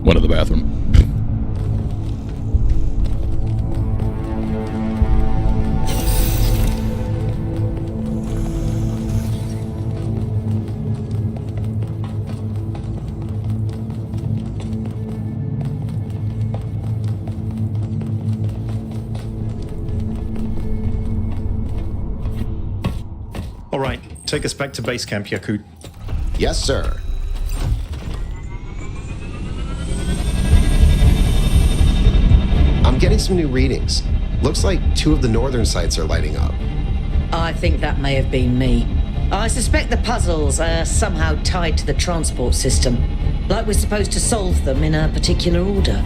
One in the bathroom. All right, take us back to base camp, Yakut. Yes, sir. I'm getting some new readings. Looks like 2 of the northern sites are lighting up. I think that may have been me. I suspect the puzzles are somehow tied to the transport system, like we're supposed to solve them in a particular order.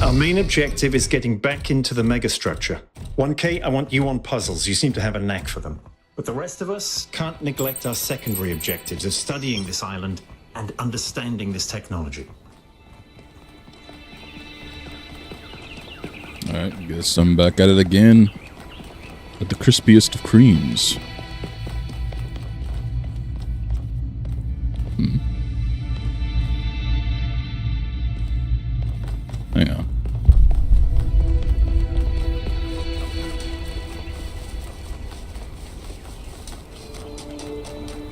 Our main objective is getting back into the megastructure. 1K, I want you on puzzles. You seem to have a knack for them. But the rest of us can't neglect our secondary objectives of studying this island and understanding this technology. Alright, guess I'm back at it again. With the crispiest of creams. Hang on.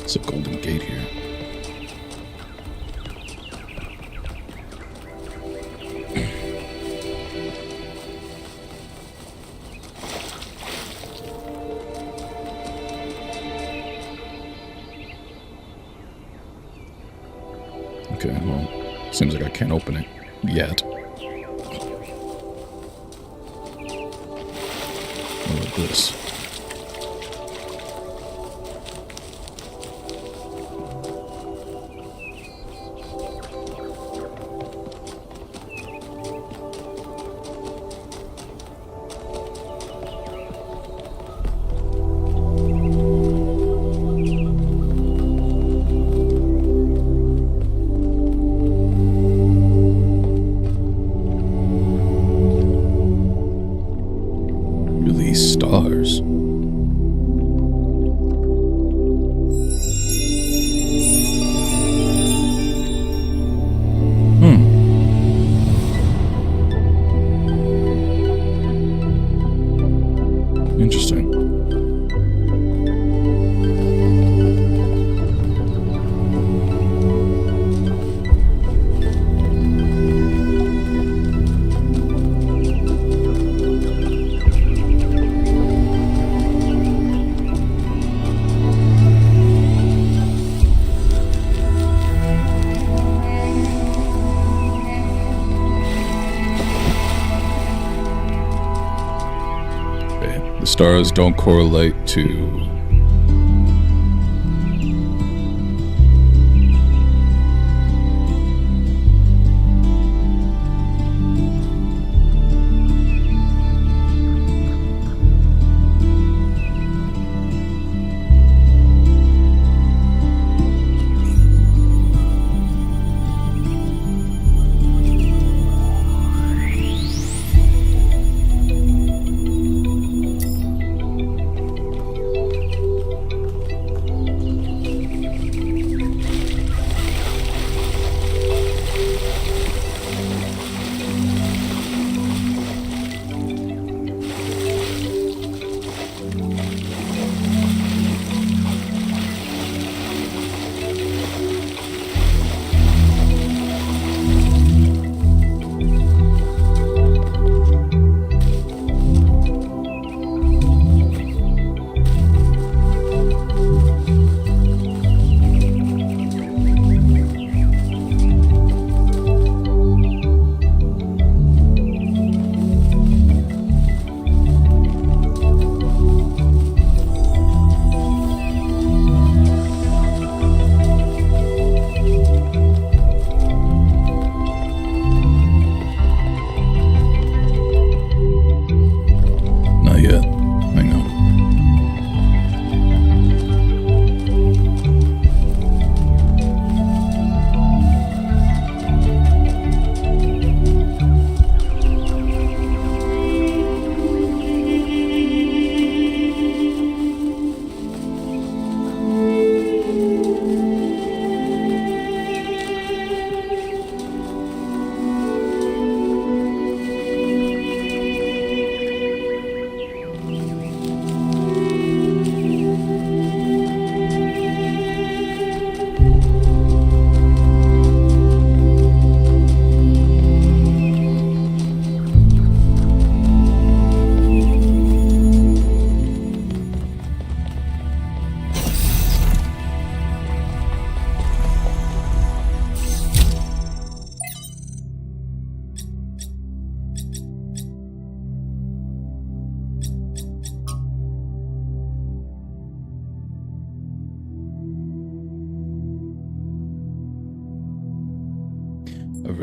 It's a golden gate here. Okay, well, seems like I can't open it yet. What about this? These stars. Interesting. The stars don't correlate to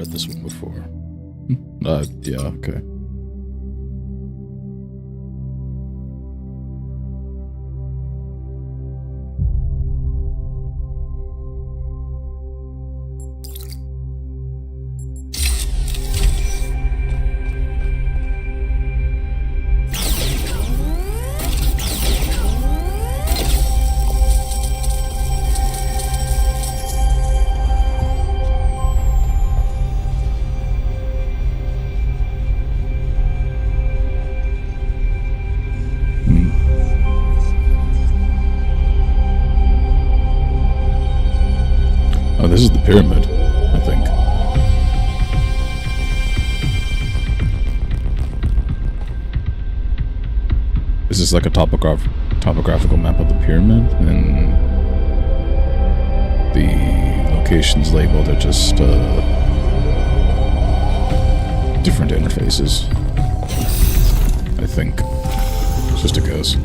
read this one before. Yeah, okay. Oh, this is the pyramid, I think. Is this like a topographical map of the pyramid? And the locations labeled are just different interfaces. I think. It's just a guess.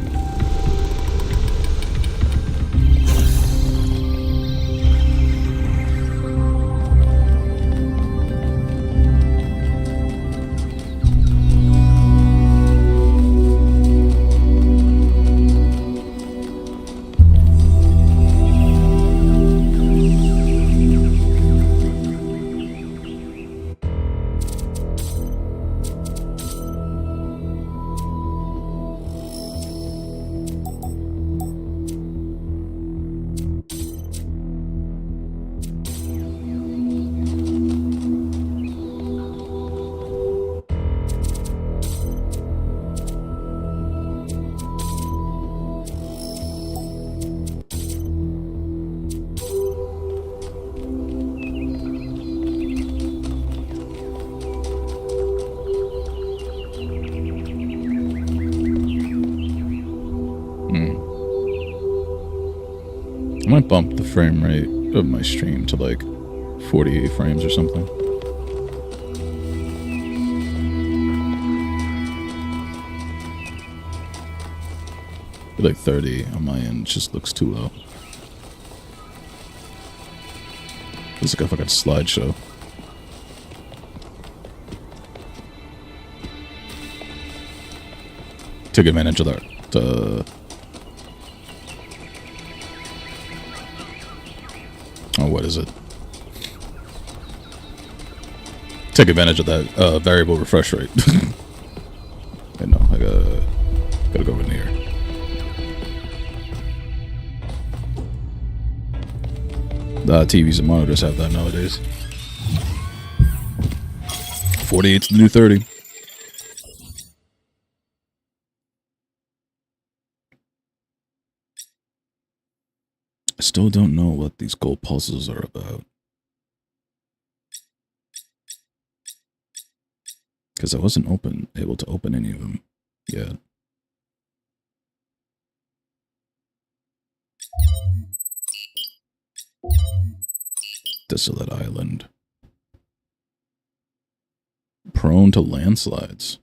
I might bump the frame rate of my stream to like 48 frames or something. Like 30 on my end just looks too low. It's like a fucking slideshow. Took advantage of that. Oh, what is it? Take advantage of that variable refresh rate. I know, I gotta go in here. TVs and monitors have that nowadays. 48's the new 30. I still don't know what these gold pulses are about. Because I wasn't able to open any of them yet. Desolate island. Prone to landslides.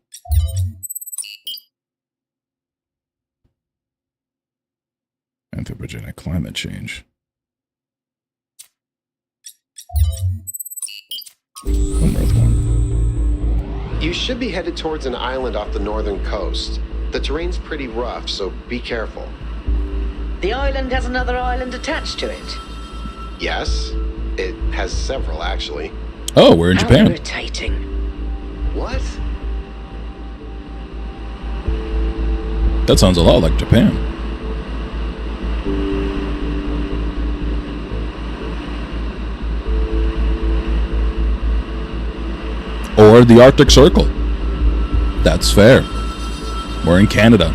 Anthropogenic climate change. Earth one. You should be headed towards an island off the northern coast. The terrain's pretty rough, so be careful. The island has another island attached to it. Yes, it has several, actually. Oh, we're in Japan. How irritating. What? That sounds a lot like Japan. Or the Arctic Circle. That's fair. We're in Canada.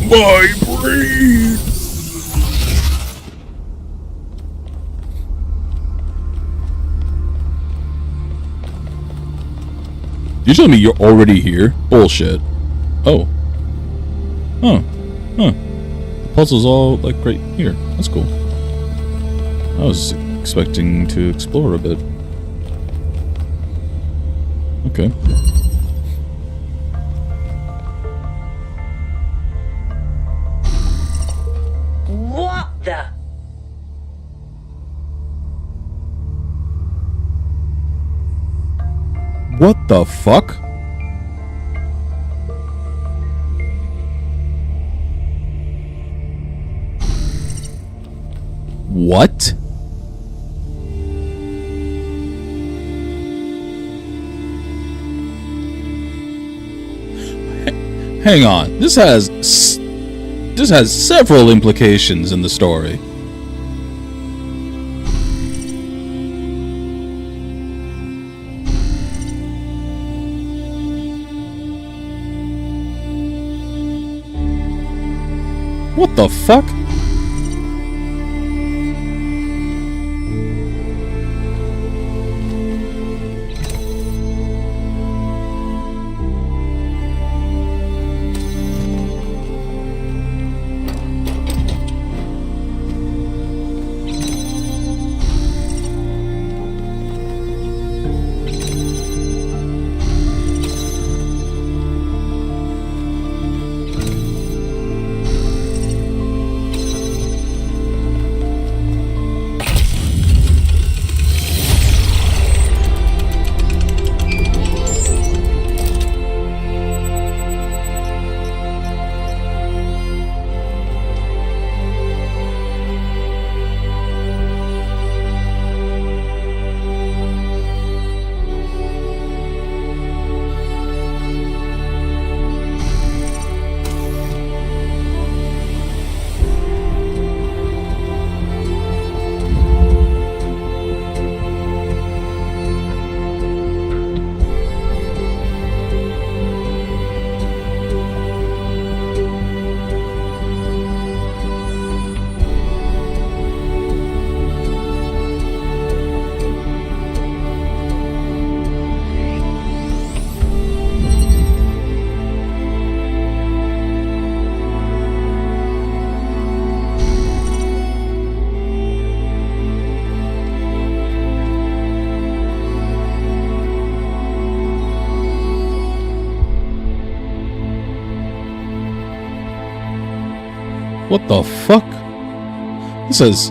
My brain. You're telling me you're already here? Bullshit. Oh. Huh. Huh. The puzzle's all, like, right here. That's cool. I was expecting to explore a bit. Okay. What the? What the fuck? What? Hang on. This has several implications in the story. What the fuck? What the fuck? This is...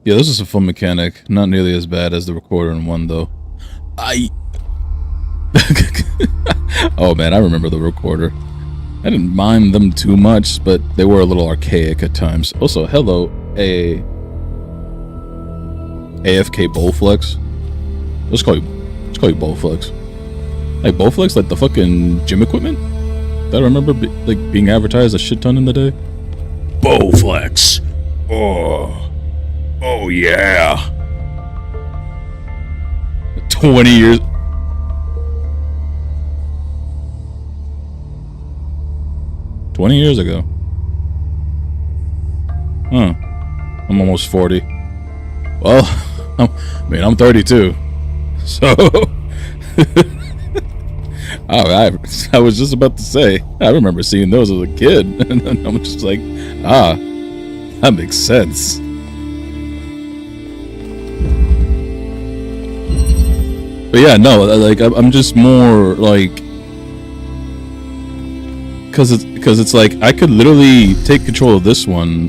Yeah, this is a fun mechanic. Not nearly as bad as the recorder in 1, though. Oh man, I remember the recorder. I didn't mind them too much, but they were a little archaic at times. Also, hello, AFK Bowflex. Let's call you Bowflex. Like Bowflex, like the fucking gym equipment that I remember being advertised a shit ton in the day. Bowflex. Oh yeah. 20 years. Ago. Huh. I'm almost 40. Well, I'm 32. So... I was just about to say, I remember seeing those as a kid. And I'm just like, that makes sense. But yeah, no, like, I'm just more like... Because it's like, I could literally take control of this one,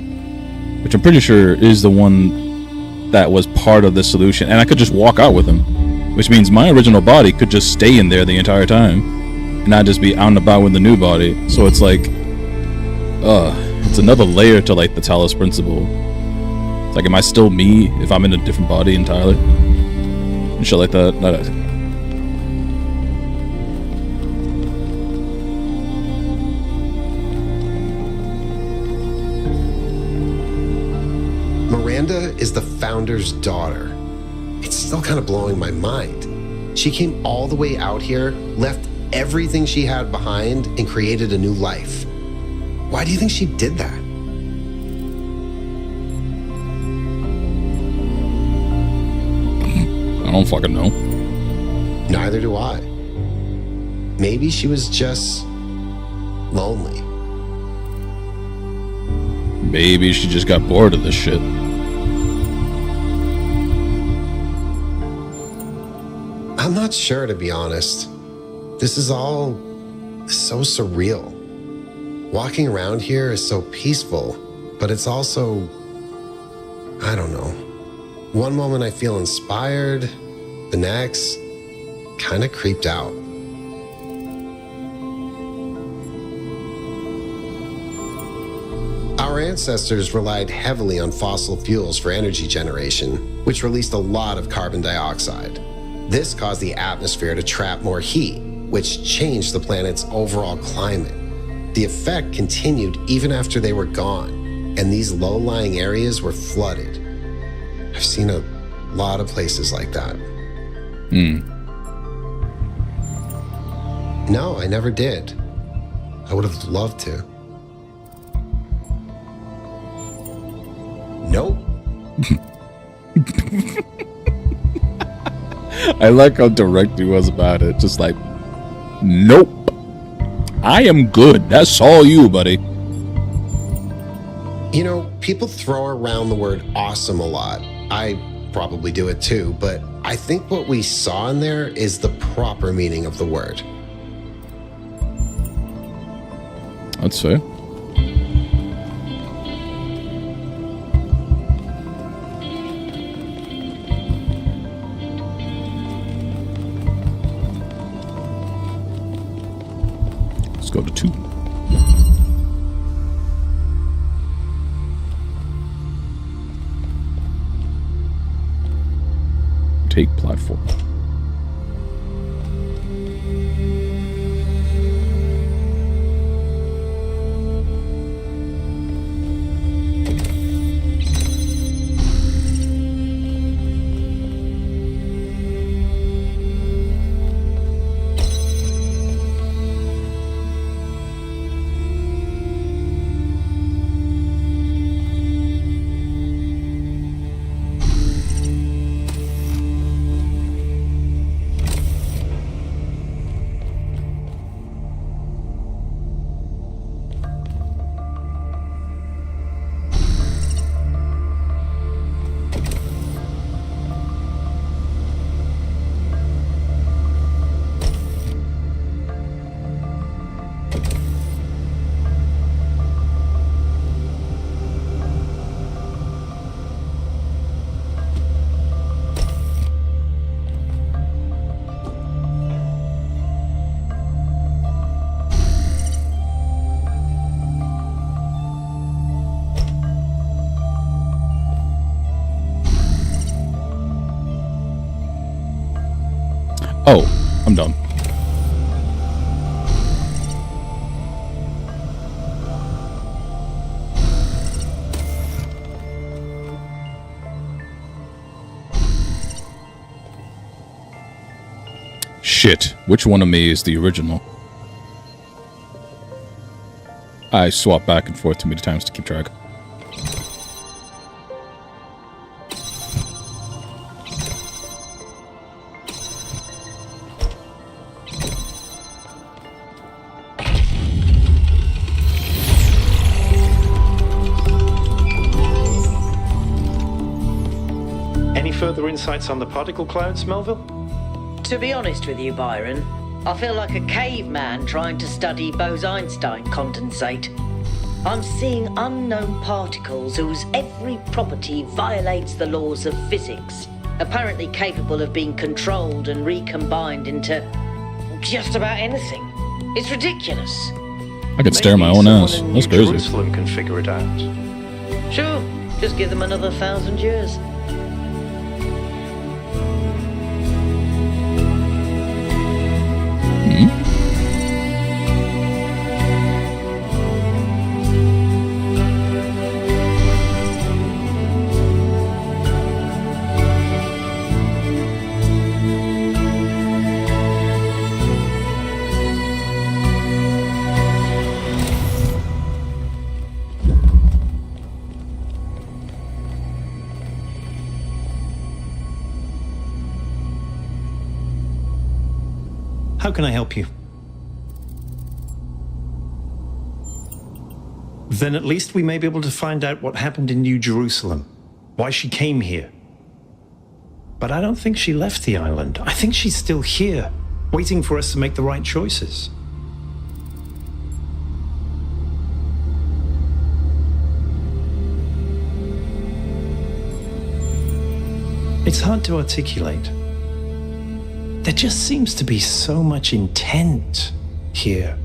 which I'm pretty sure is the one that was part of the solution, and I could just walk out with him, which means my original body could just stay in there the entire time, and not just be out and about with the new body. So it's like, it's another layer to like the Talos principle. It's like, am I still me if I'm in a different body entirely? And shit like that. Miranda is the founder's daughter. It's still kind of blowing my mind. She came all the way out here, left everything she had behind, and created a new life. Why do you think she did that? don't fucking know. Neither do I. Maybe she was just lonely. Maybe she just got bored of this shit. I'm not sure, to be honest. This is all so surreal. Walking around here is so peaceful, but it's also, I don't know. One moment I feel inspired, the next, kind of creeped out. Our ancestors relied heavily on fossil fuels for energy generation, which released a lot of carbon dioxide. This caused the atmosphere to trap more heat, which changed the planet's overall climate. The effect continued even after they were gone, and these low-lying areas were flooded. I've seen a lot of places like that. No, I never did. I would have loved to. Nope. I like how direct he was about it. Just like, nope. I am good. That's all you, buddy. You know, people throw around the word awesome a lot. I probably do it too, but I think what we saw in there is the proper meaning of the word. That's fair. Let's go to 2. Take platform. Oh, I'm done. Shit, which one of me is the original? I swap back and forth too many times to keep track. Any further insights on the particle clouds, Melville? To be honest with you, Byron, I feel like a caveman trying to study Bose-Einstein condensate. I'm seeing unknown particles whose every property violates the laws of physics, apparently capable of being controlled and recombined into just about anything. It's ridiculous. I could stare my own Maybe ass. someone in That's New crazy. Jerusalem can figure it out. Sure, just give them another 1,000 years. How can I help you? Then at least we may be able to find out what happened in New Jerusalem, why she came here. But I don't think she left the island. I think she's still here, waiting for us to make the right choices. It's hard to articulate. There just seems to be so much intent here.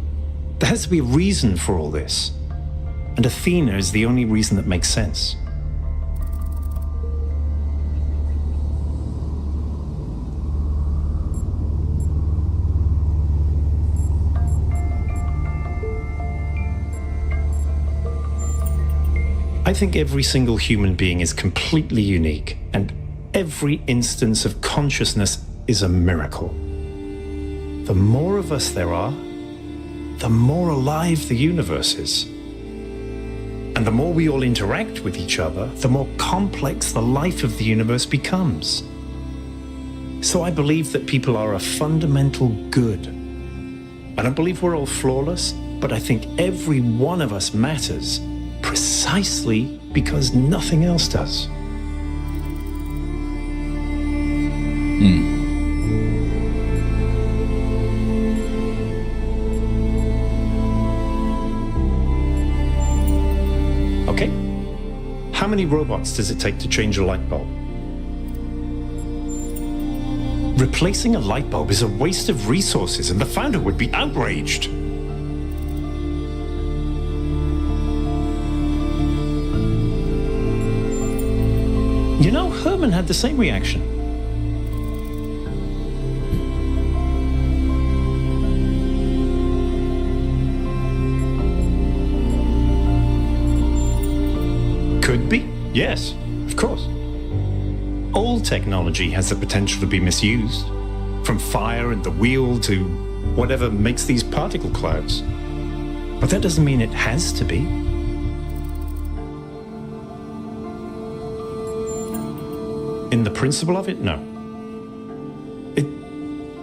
There has to be a reason for all this. And Athena is the only reason that makes sense. I think every single human being is completely unique, and every instance of consciousness is a miracle. The more of us there are, the more alive the universe is. And the more we all interact with each other, the more complex the life of the universe becomes. So I believe that people are a fundamental good. I don't believe we're all flawless, but I think every one of us matters precisely because nothing else does. Okay. How many robots does it take to change a light bulb? Replacing a light bulb is a waste of resources, and the founder would be outraged. You know, Herman had the same reaction. Could be, yes, of course. All technology has the potential to be misused, from fire and the wheel to whatever makes these particle clouds. But that doesn't mean it has to be. In the principle of it, no.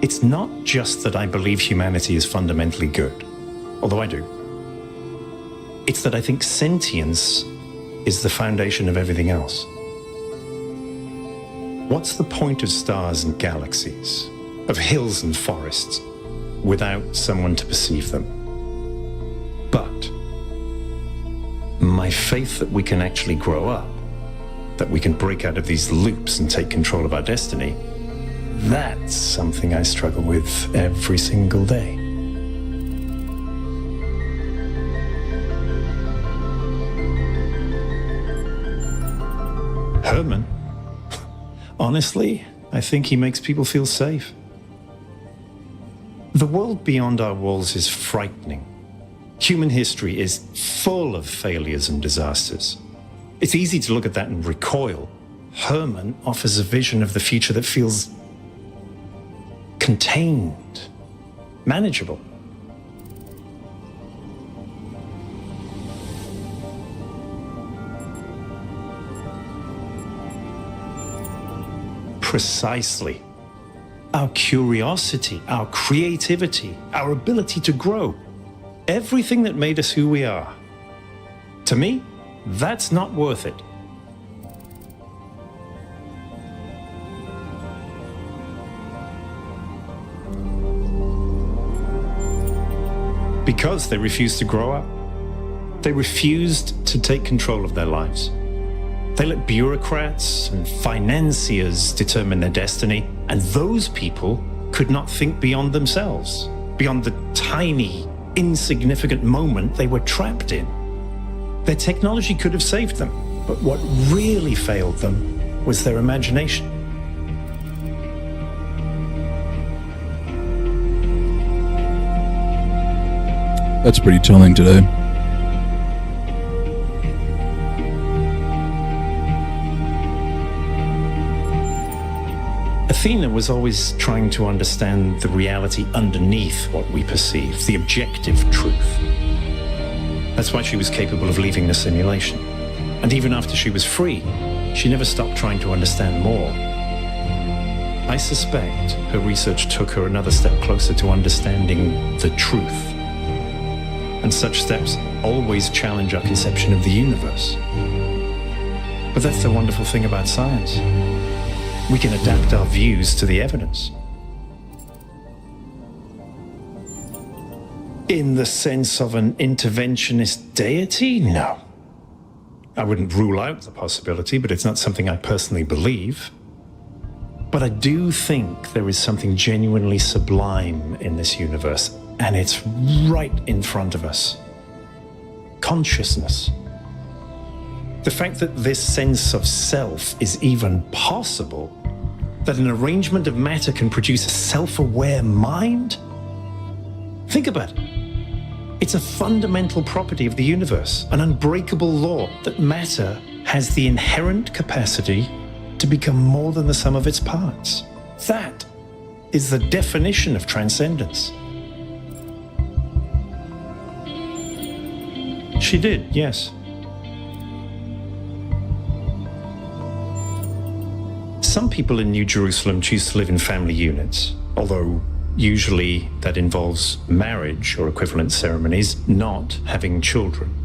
It's not just that I believe humanity is fundamentally good, although I do. It's that I think sentience is the foundation of everything else. What's the point of stars and galaxies, of hills and forests, without someone to perceive them? But my faith that we can actually grow up, that we can break out of these loops and take control of our destiny, that's something I struggle with every single day. Herman, honestly, I think he makes people feel safe. The world beyond our walls is frightening. Human history is full of failures and disasters. It's easy to look at that and recoil. Herman offers a vision of the future that feels contained, manageable. Precisely. Our curiosity, our creativity, our ability to grow, everything that made us who we are. To me, that's not worth it. Because they refused to grow up. They refused to take control of their lives. They let bureaucrats and financiers determine their destiny, and those people could not think beyond themselves, beyond the tiny, insignificant moment they were trapped in. Their technology could have saved them, but what really failed them was their imagination. That's pretty telling today. Athena was always trying to understand the reality underneath what we perceive, the objective truth. That's why she was capable of leaving the simulation. And even after she was free, she never stopped trying to understand more. I suspect her research took her another step closer to understanding the truth. And such steps always challenge our conception of the universe. But that's the wonderful thing about science. We can adapt our views to the evidence. In the sense of an interventionist deity? No. I wouldn't rule out the possibility, but it's not something I personally believe. But I do think there is something genuinely sublime in this universe, and it's right in front of us. Consciousness. The fact that this sense of self is even possible, that an arrangement of matter can produce a self-aware mind? Think about it. It's a fundamental property of the universe, an unbreakable law that matter has the inherent capacity to become more than the sum of its parts. That is the definition of transcendence. She did, yes. Some people in New Jerusalem choose to live in family units, although usually that involves marriage or equivalent ceremonies, not having children.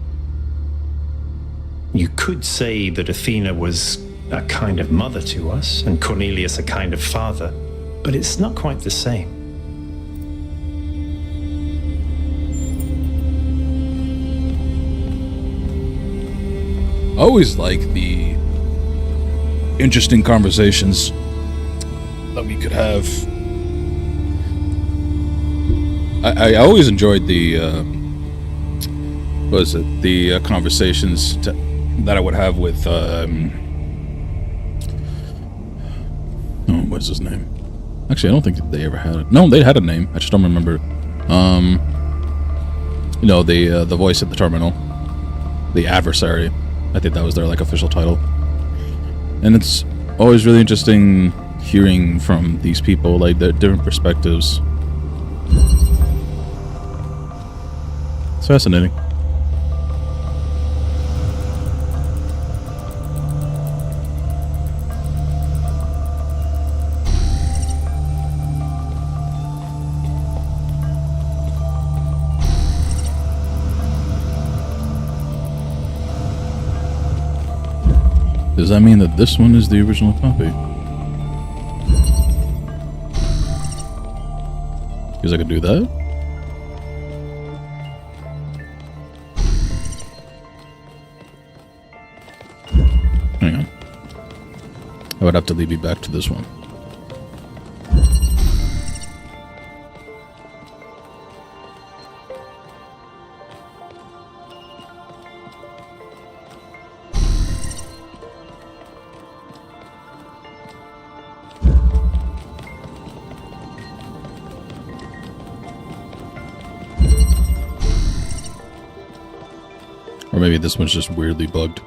You could say that Athena was a kind of mother to us and Cornelius a kind of father, but it's not quite the same. I always like the interesting conversations that we could have. I always enjoyed the conversations that I would have with what's his name? Actually, I don't think they ever had it. No, they had a name. I just don't remember. The voice at the terminal, the adversary. I think that was their official title. And it's always really interesting hearing from these people, their different perspectives. It's fascinating. Does that mean that this one is the original copy? Because I could do that? Hang on. I would have to lead me back to this one. Or maybe this one's just weirdly bugged.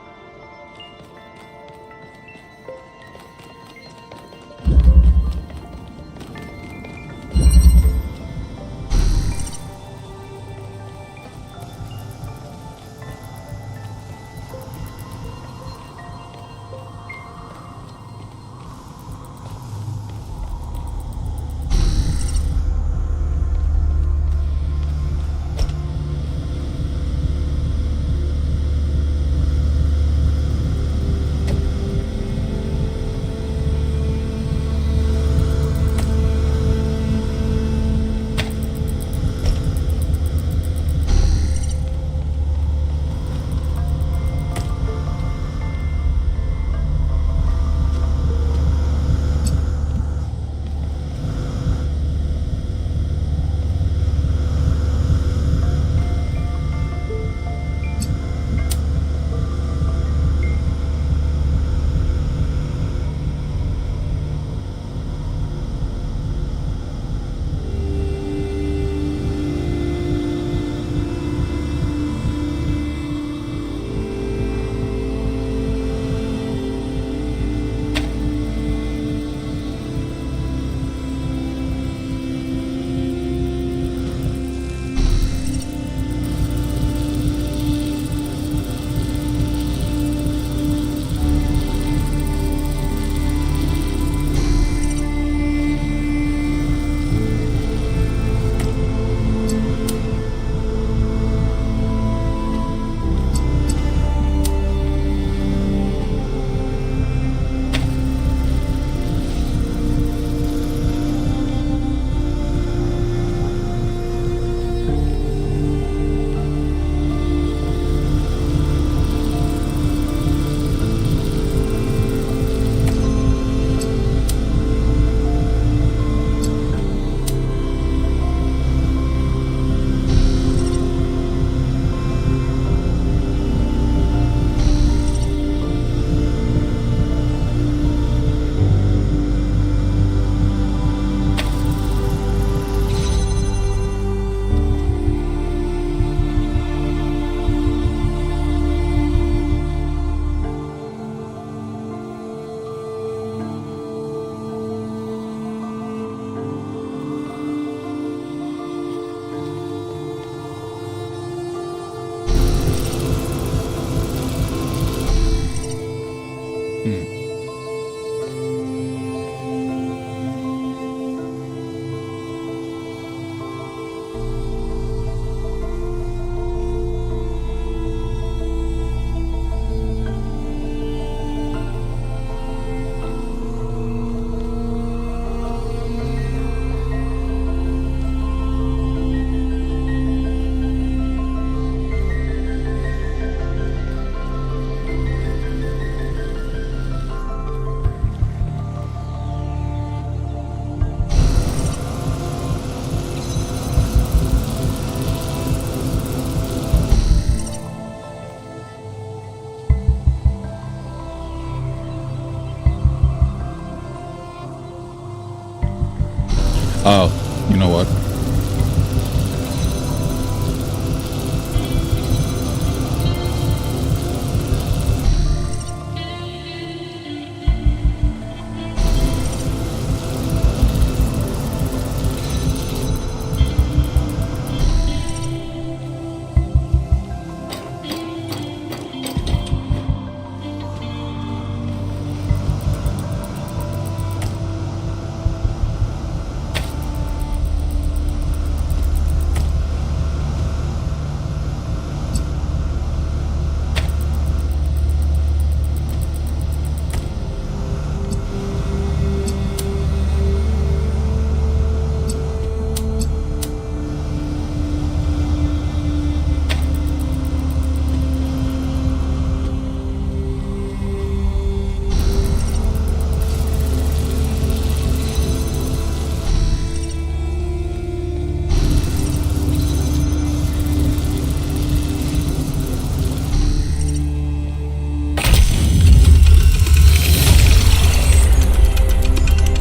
You know what?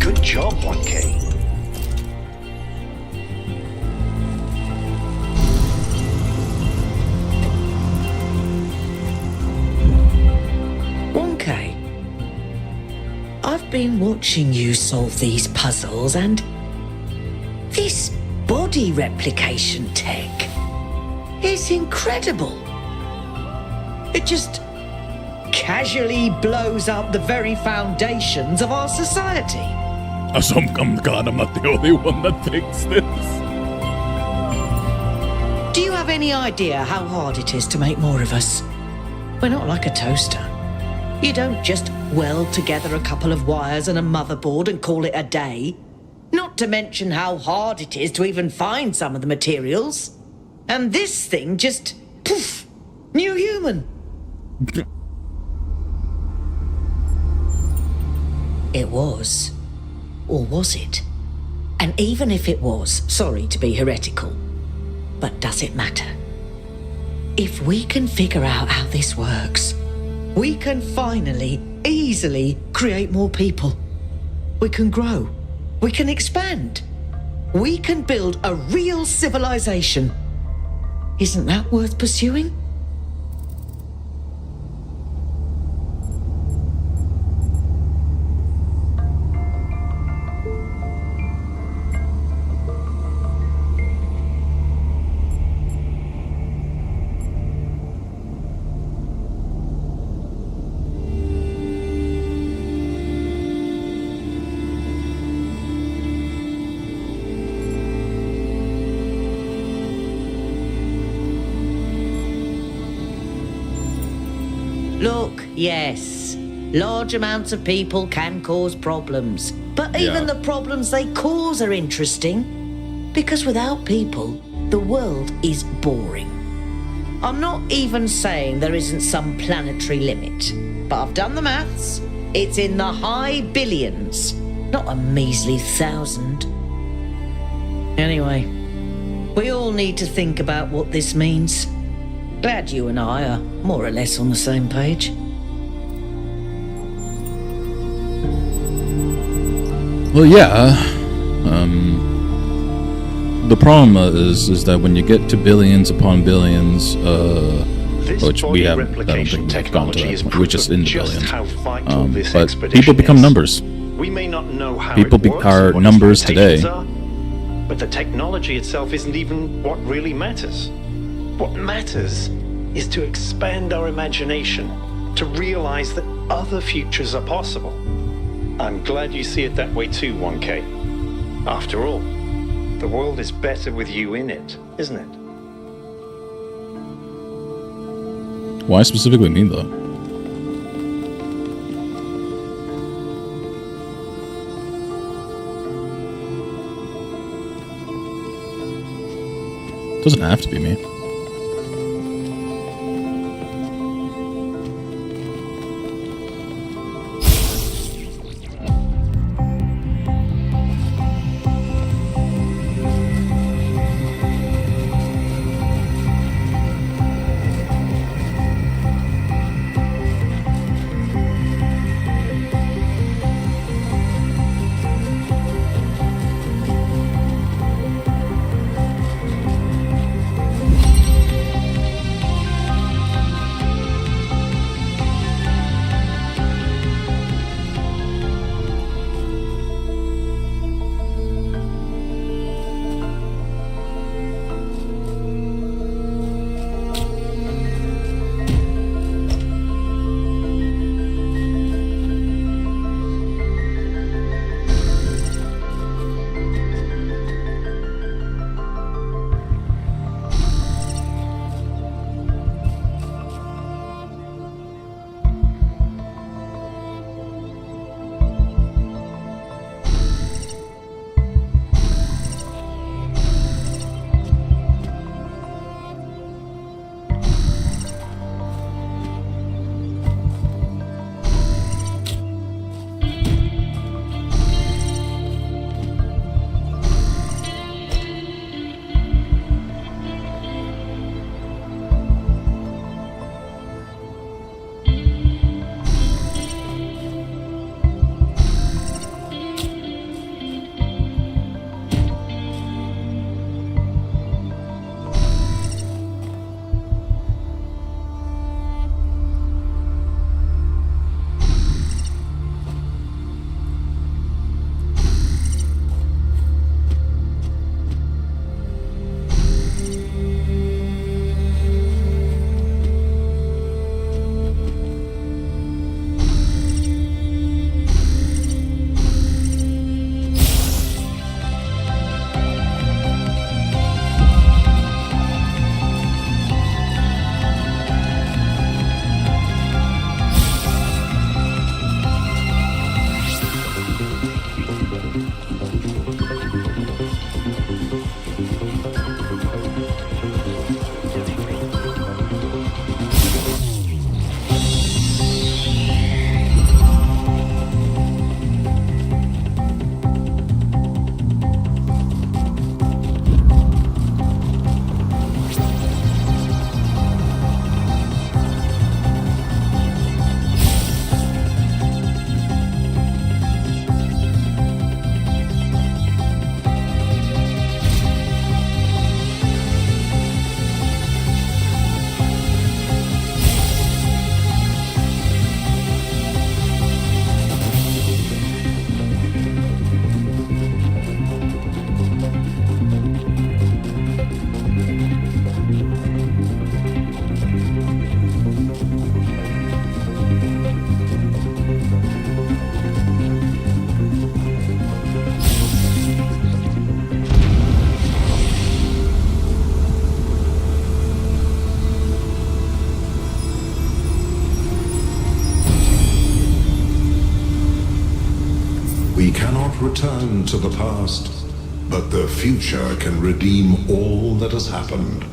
Good job, 1K. I've been watching you solve these puzzles, and this body replication tech is incredible. It just casually blows up the very foundations of our society. I'm glad I'm not the only one that thinks this. Do you have any idea how hard it is to make more of us? We're not like a toaster. You don't just weld together a couple of wires and a motherboard and call it a day. Not to mention how hard it is to even find some of the materials. And this thing just, poof, new human. It was. Or was it? And even if it was, sorry to be heretical, but does it matter? If we can figure out how this works, we can finally, easily create more people. We can grow. We can expand. We can build a real civilization. Isn't that worth pursuing? Look, yes, large amounts of people can cause problems. But even the problems they cause are interesting. Because without people, the world is boring. I'm not even saying there isn't some planetary limit. But I've done the maths. It's in the high billions, not a measly 1,000. Anyway, we all need to think about what this means. Glad you and I are more or less on the same page. Well, yeah. The problem is that when you get to billions upon billions, which we have, I don't think we've gone to that point. We're just in the billions. But people become numbers. We may not know how People it works are and what numbers its limitations today. are, but the technology itself isn't even what really matters. What matters is to expand our imagination, to realize that other futures are possible. I'm glad you see it that way too, 1K. After all, the world is better with you in it, isn't it? Why specifically me, though? Doesn't have to be me. return to the past, but the future can redeem all that has happened.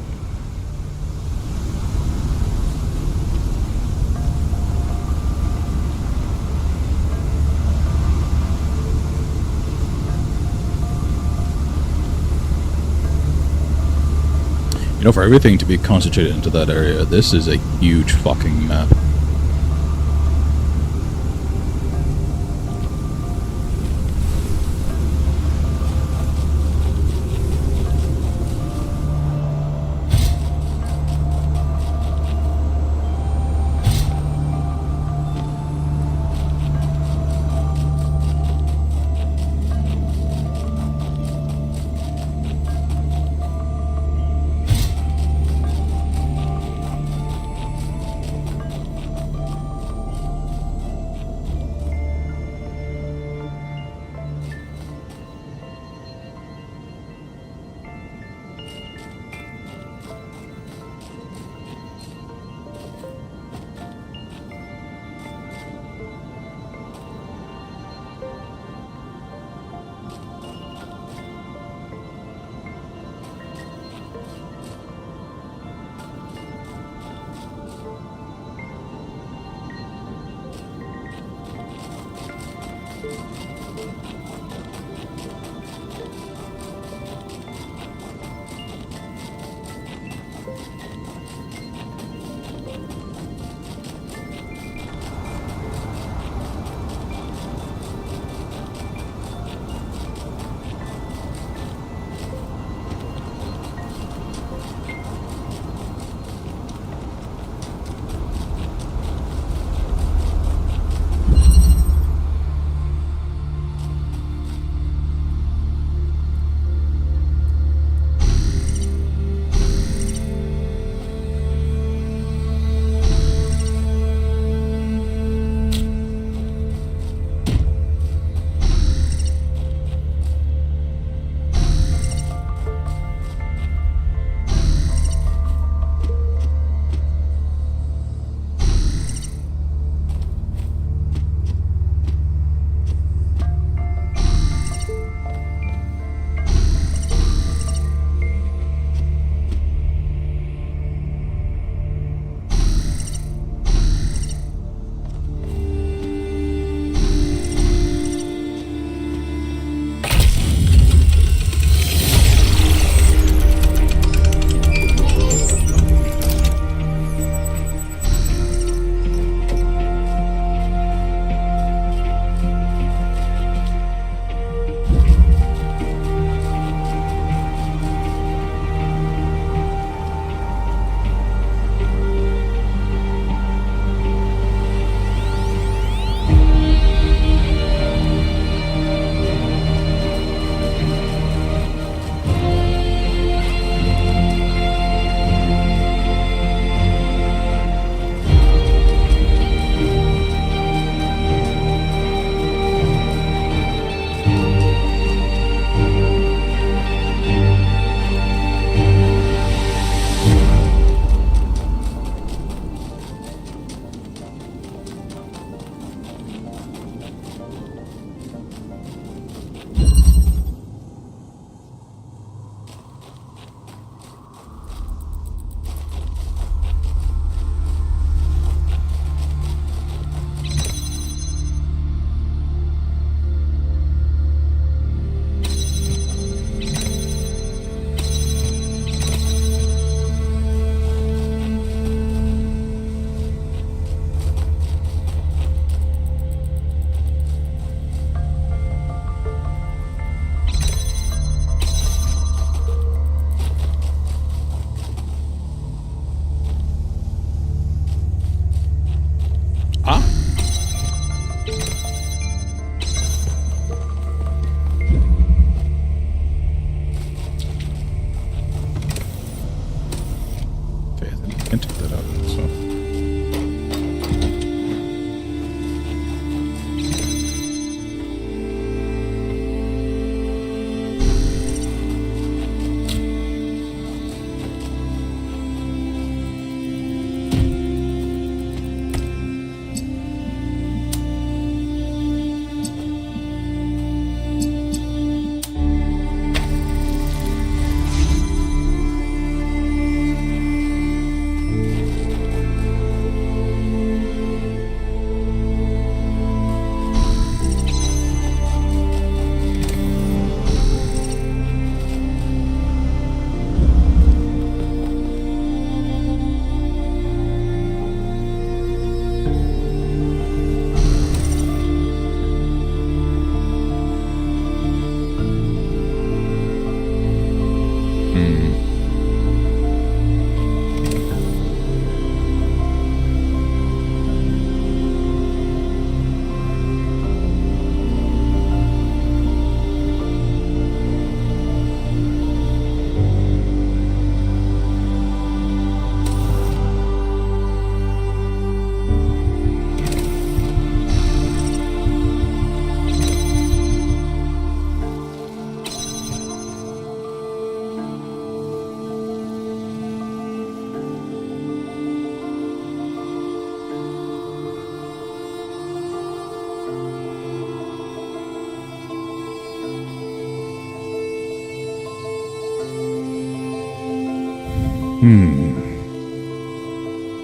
You know, for everything to be concentrated into that area, this is a huge fucking map.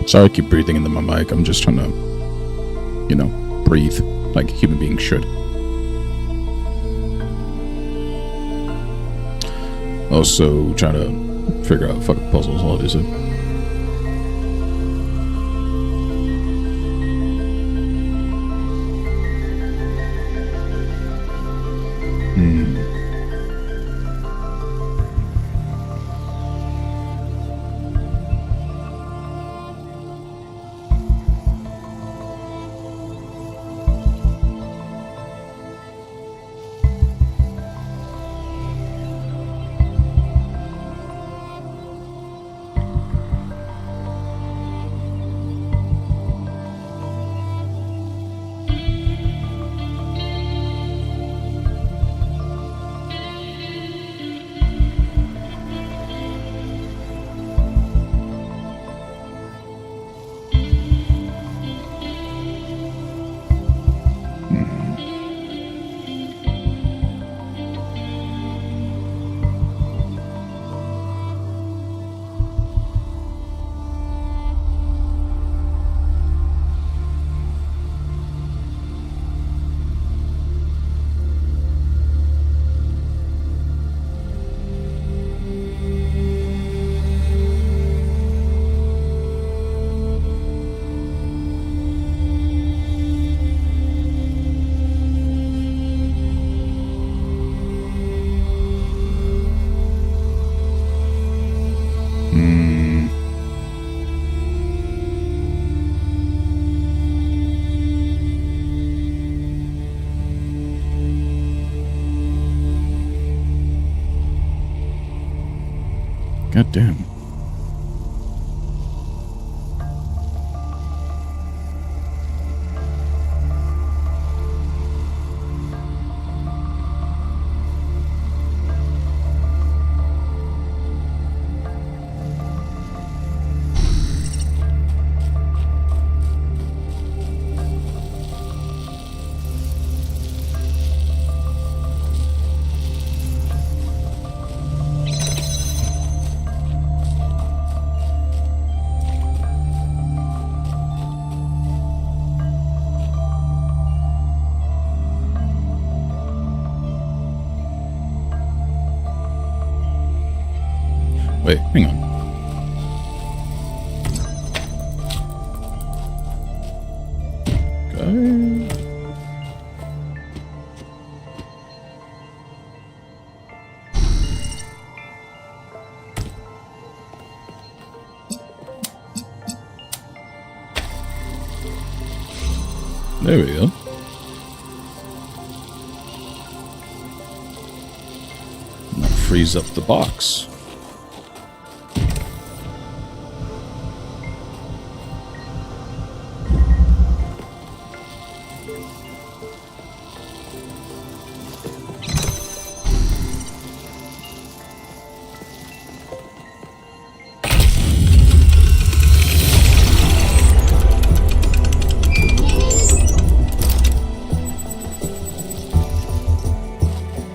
Sorry I keep breathing into my mic. I'm just trying to, you know, breathe like a human being should. Also trying to figure out fucking puzzles. All it is. God damn. Wait, hang on. Okay. There we go. Now freeze up the box.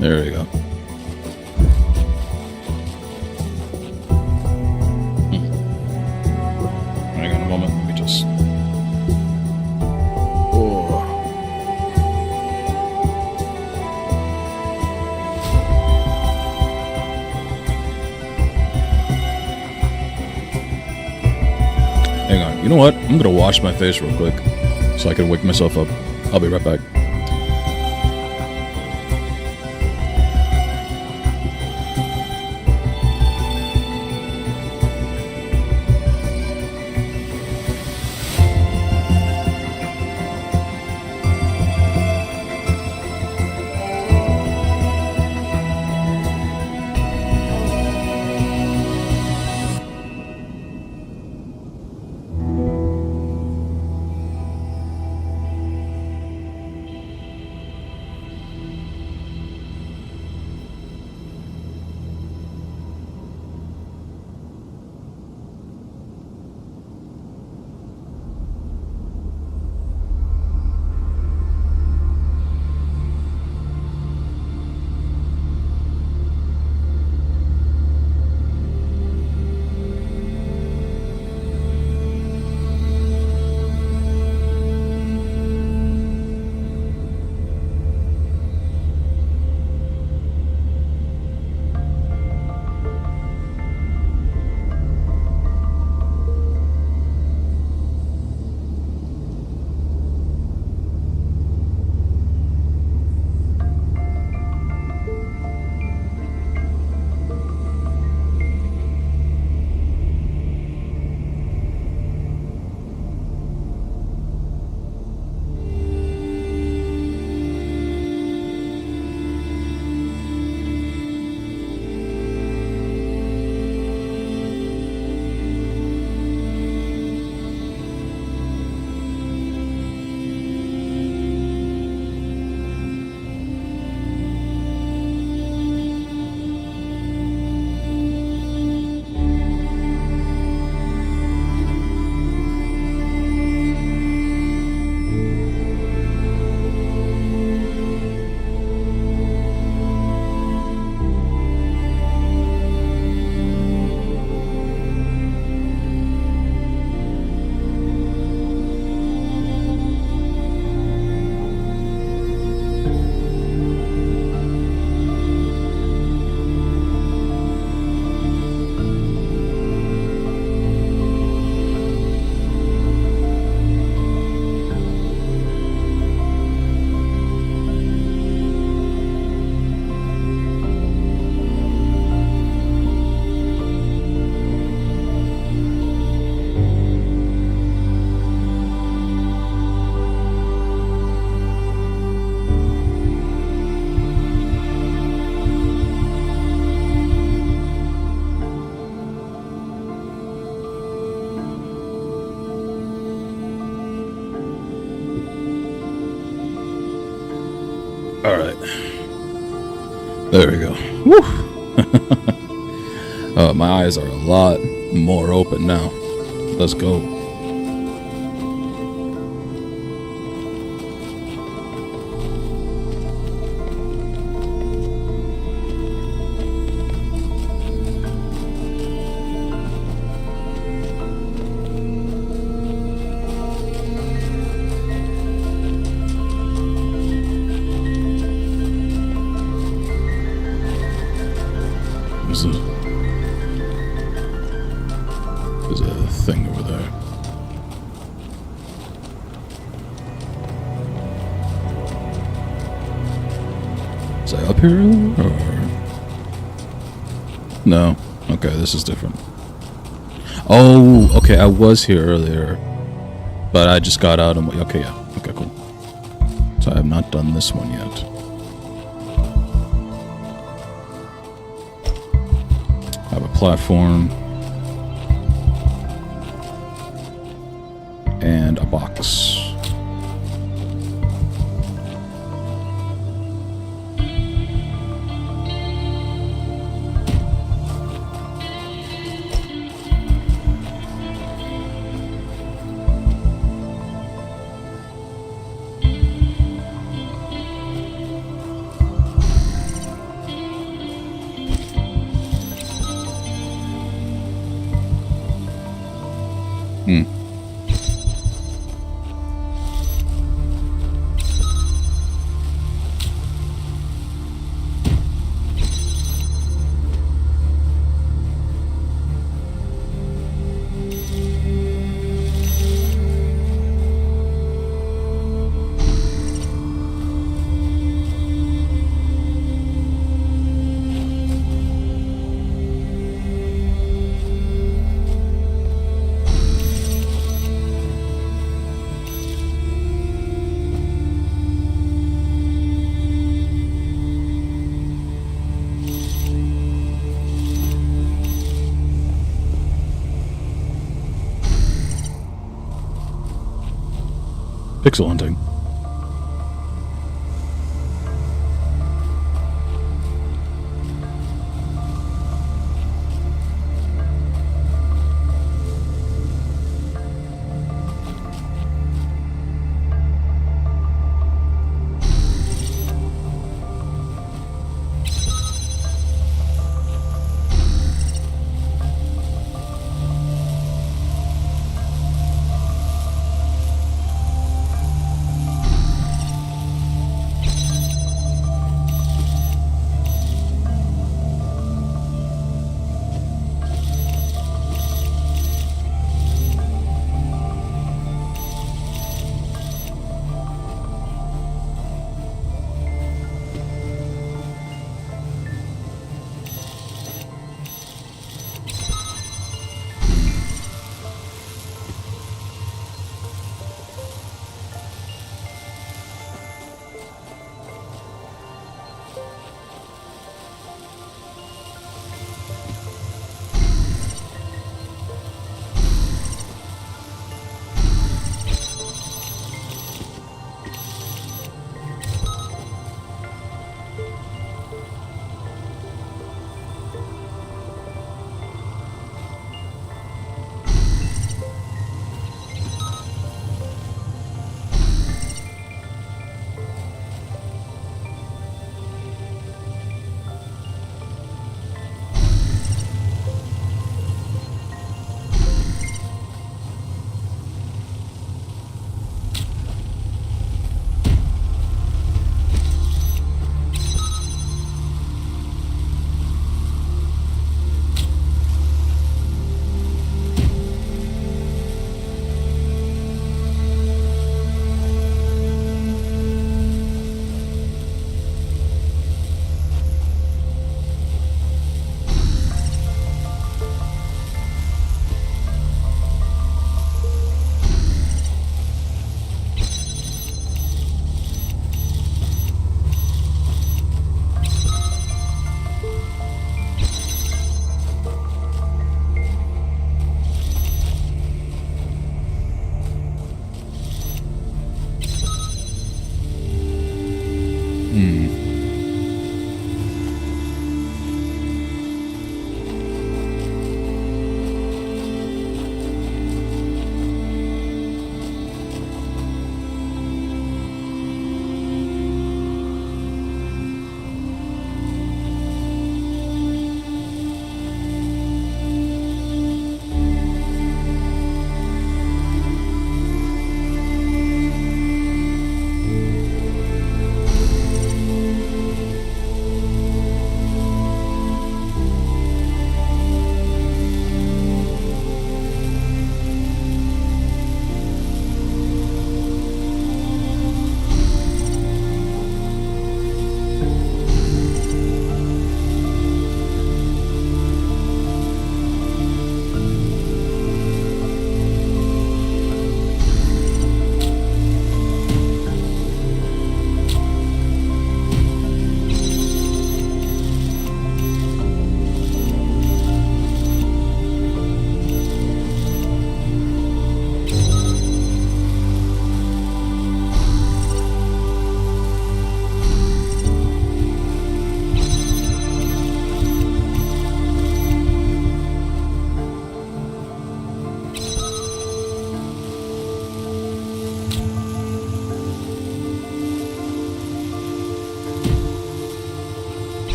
There we go. Hang on a moment. Let me just. Oh. Hang on. You know what? I'm gonna wash my face real quick so I can wake myself up. I'll be right back. My eyes are a lot more open now. Let's go. There's a thing over there. Is I up here? Or... No. Okay, this is different. Oh, okay, I was here earlier. But I just got out and... Okay, yeah. Okay, cool. So I have not done this one yet. I have a platform. And a box. Pixel hunting.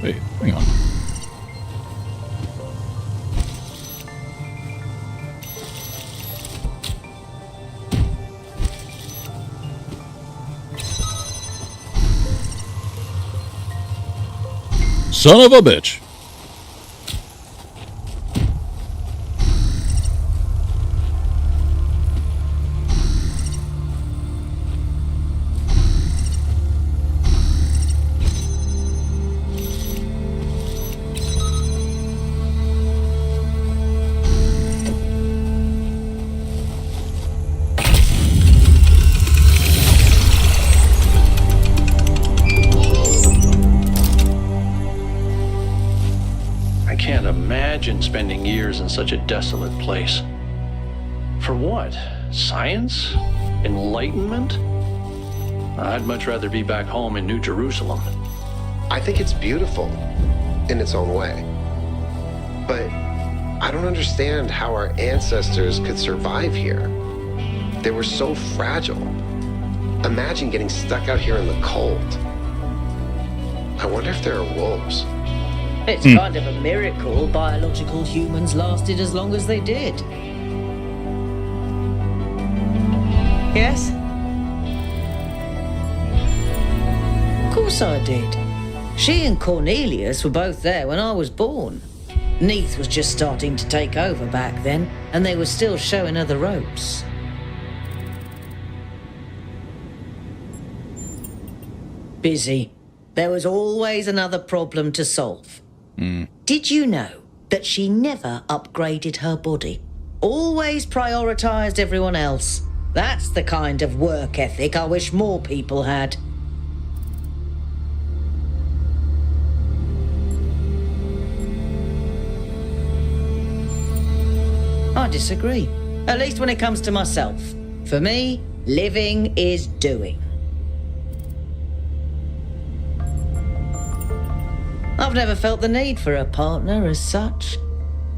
Wait, hang on. Son of a bitch. Imagine spending years in such a desolate place. For what? Science? Enlightenment? I'd much rather be back home in New Jerusalem. I think it's beautiful in its own way. But I don't understand how our ancestors could survive here. They were so fragile. Imagine getting stuck out here in the cold. I wonder if there are wolves. It's kind of a miracle biological humans lasted as long as they did. Yes? Of course I did. She and Cornelius were both there when I was born. Neath was just starting to take over back then, and they were still showing her the ropes. Busy. There was always another problem to solve. Did you know that she never upgraded her body? Always prioritized everyone else. That's the kind of work ethic I wish more people had. I disagree. At least when it comes to myself. For me, living is doing. I've never felt the need for a partner as such.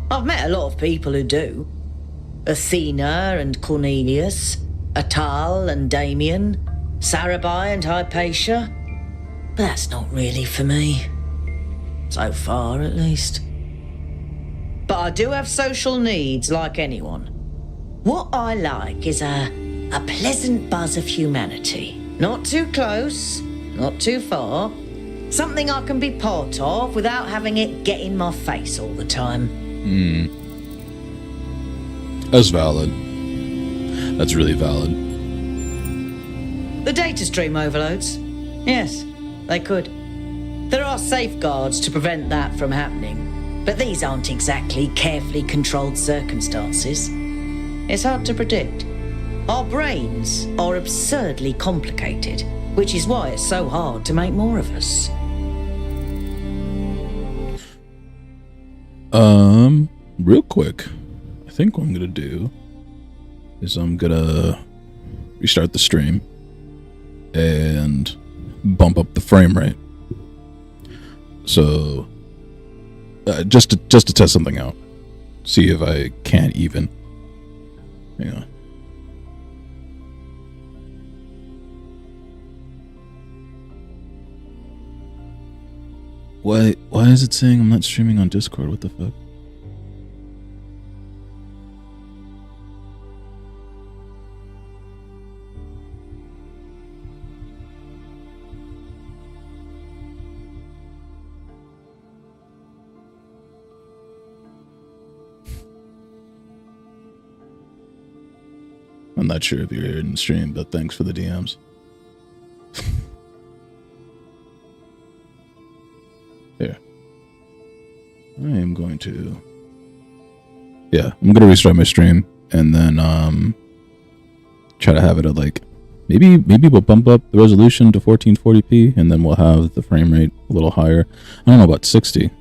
I've met a lot of people who do. Athena and Cornelius, Atal and Damien, Sarabai and Hypatia. But that's not really for me. So far, at least. But I do have social needs like anyone. What I like is a pleasant buzz of humanity. Not too close, not too far. Something I can be part of without having it get in my face all the time. That's valid. That's really valid. The data stream overloads. Yes, they could. There are safeguards to prevent that from happening, but these aren't exactly carefully controlled circumstances. It's hard to predict. Our brains are absurdly complicated, which is why it's so hard to make more of us. Real quick, I think what I'm gonna do is I'm gonna restart the stream and bump up the frame rate. So, just to test something out, see if I can't even. Yeah. Why is it saying I'm not streaming on Discord? What the fuck? I'm not sure if you're here in the stream, but thanks for the DMs. Here. I am going to... Yeah, I'm going to restart my stream and then try to have it at like... Maybe we'll bump up the resolution to 1440p and then we'll have the frame rate a little higher. I don't know about 60.